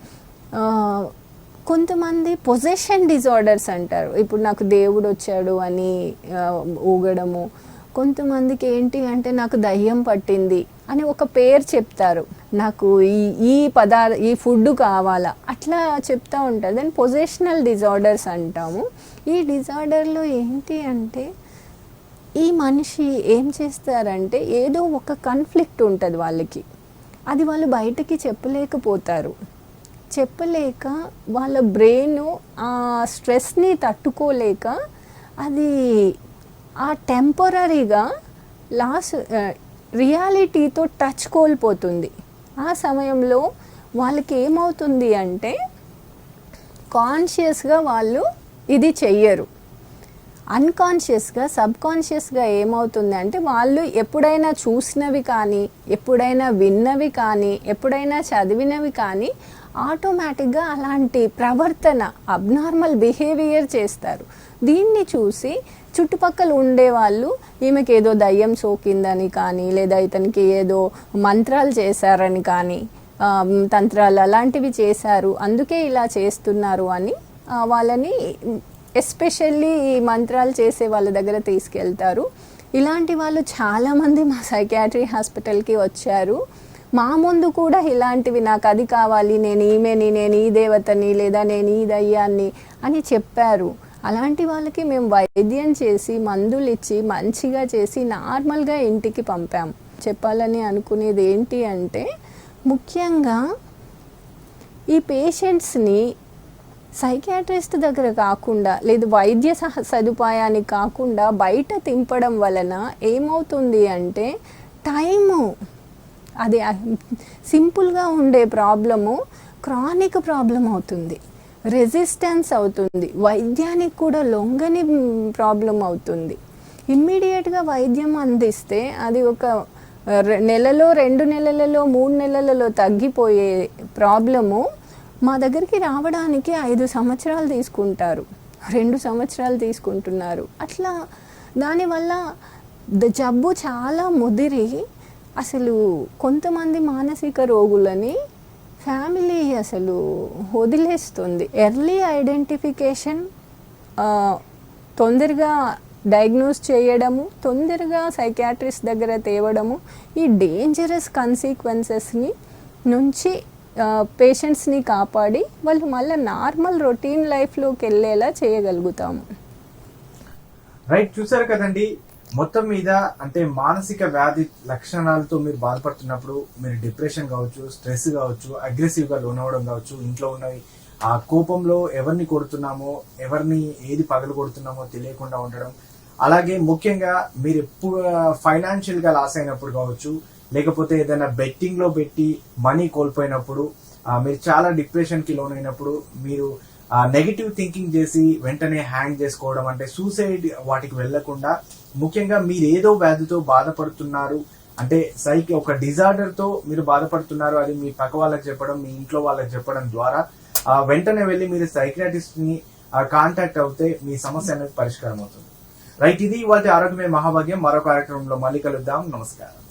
కొంతమంది పొజెషన్ డిజార్డర్స్ అంటారు. ఇప్పుడు నాకు దేవుడు వచ్చాడు అని ఊగడము. కొంతమందికి ఏంటి అంటే నాకు దయ్యం పట్టింది అని ఒక పేరు చెప్తారు, నాకు ఈ ఫుడ్ కావాలా, అట్లా చెప్తూ ఉంటారు. దాన్ని పొజెషనల్ డిజార్డర్స్ అంటాము. ఈ డిజార్డర్లో ఏంటి అంటే ఈ మనిషి ఏం చేస్తారంటే ఏదో ఒక కాన్ఫ్లిక్ట్ ఉంటుంది వాళ్ళకి, అది వాళ్ళు బయటకి చెప్పలేకపోతారు. చెప్పలేక వాళ్ళ బ్రెయిన్ ఆ స్ట్రెస్ని తట్టుకోలేక అది ఆ టెంపరీగా రియాలిటీతో టచ్ కోల్పోతుంది. ఆ సమయంలో వాళ్ళకి ఏమవుతుంది అంటే కాన్షియస్గా వాళ్ళు ఇది చెయ్యరు. అన్కాన్షియస్గా, సబ్కాన్షియస్గా ఏమవుతుంది అంటే వాళ్ళు ఎప్పుడైనా చూసినవి కానీ, ఎప్పుడైనా విన్నవి కానీ, ఎప్పుడైనా చదివినవి కానీ ఆటోమేటిక్గా అలాంటి ప్రవర్తన, అబ్నార్మల్ బిహేవియర్ చేస్తారు. దీన్ని చూసి చుట్టుపక్కల ఉండేవాళ్ళు ఈమెకి ఏదో దయ్యం సోకిందని కానీ, లేదా ఇతనికి ఏదో మంత్రాలు చేశారని కానీ, తంత్రాలు అలాంటివి చేశారు, అందుకే ఇలా చేస్తున్నారు అని వాళ్ళని ఎస్పెషల్లీ ఈ మంత్రాలు చేసే వాళ్ళ దగ్గర తీసుకెళ్తారు. ఇలాంటి వాళ్ళు చాలామంది మా సైకియాట్రీ హాస్పిటల్కి వచ్చారు. మా ముందు కూడా ఇలాంటివి, నాకు అది కావాలి, నేను ఈమెని, నేను ఈ దేవతని, లేదా నేను ఈ దయ్యాన్ని అని చెప్పారు. అలాంటి వాళ్ళకి మేము వైద్యం చేసి మందులు ఇచ్చి మంచిగా చేసి నార్మల్గా ఇంటికి పంపాం. చెప్పాలని అనుకునేది ఏంటి అంటే, ముఖ్యంగా ఈ పేషెంట్స్ని సైకియాట్రిస్ట్ దగ్గర కాకుండా, లేదు వైద్య సదుపాయానికి కాకుండా బయట తింపడం వలన ఏమవుతుంది అంటే టైము, అది సింపుల్గా ఉండే ప్రాబ్లము క్రానిక్ ప్రాబ్లం అవుతుంది, రెసిస్టెన్స్ అవుతుంది, వైద్యానికి కూడా లొంగని ప్రాబ్లం అవుతుంది. ఇమ్మీడియట్గా వైద్యం అందిస్తే అది ఒక నెలలో, 2 నెలలలో, 3 నెలలలో తగ్గిపోయే ప్రాబ్లము మా దగ్గరికి రావడానికి 5 సంవత్సరాలు తీసుకుంటారు, 2 సంవత్సరాలు తీసుకుంటున్నారు. అట్లా దానివల్ల జబ్బు చాలా ముదిరి అసలు కొంతమంది మానసిక రోగులని ఫ్యామిలీ అసలు వదిలేస్తుంది. ఎర్లీ ఐడెంటిఫికేషన్, తొందరగా డయాగ్నోస్ చేయడము, తొందరగా సైకియాట్రిస్ట్ దగ్గర తేవడము, ఈ డేంజరస్ కన్సిక్వెన్సెస్ని నుంచి పేషెంట్స్ని కాపాడి వాళ్ళు మళ్ళీ నార్మల్ రొటీన్ లైఫ్లోకి వెళ్ళేలా చేయగలుగుతాము. రైట్, చూసారు కదండి. మొత్తం మీద అంటే మానసిక వ్యాధి లక్షణాలతో మీరు బాధపడుతున్నప్పుడు, మీరు డిప్రెషన్ కావచ్చు, స్ట్రెస్ కావచ్చు, అగ్రెసివ్ గా లోనవడం కావచ్చు, ఇంట్లో ఉన్నవి ఆ కోపంలో ఎవరిని కొడుతున్నామో, ఎవరిని ఏది పగలు కొడుతున్నామో తెలియకుండా ఉండడం, అలాగే ముఖ్యంగా మీరు ఎప్పుడు ఫైనాన్షియల్ గా లాస్ అయినప్పుడు కావచ్చు, లేకపోతే ఏదైనా బెట్టింగ్ లో పెట్టి మనీ కోల్పోయినప్పుడు, మీరు చాలా డిప్రెషన్ కి లోనైనప్పుడు, మీరు నెగిటివ్ థింకింగ్ చేసి వెంటనే హ్యాంగ్ చేసుకోవడం, అంటే సూసైడ్ వాటికి వెళ్లకుండా, ముఖ్యంగా మీరు ఏదో వ్యాధితో బాధపడుతున్నారు అంటే ఒక డిజార్డర్ తో మీరు బాధపడుతున్నారు, అది మీ పక్క వాళ్ళకి చెప్పడం, మీ ఇంట్లో వాళ్ళకి చెప్పడం ద్వారా వెంటనే వెళ్ళి మీరు సైకియాట్రిస్ట్ ని కాంటాక్ట్ అవుతే మీ సమస్య అనేది పరిష్కారం అవుతుంది. రైట్, ఇది ఇవాళ ఆరోగ్యమే మహాభాగ్యం. మరో కార్యక్రమంలో మళ్ళీ కలుద్దాం. నమస్కారం.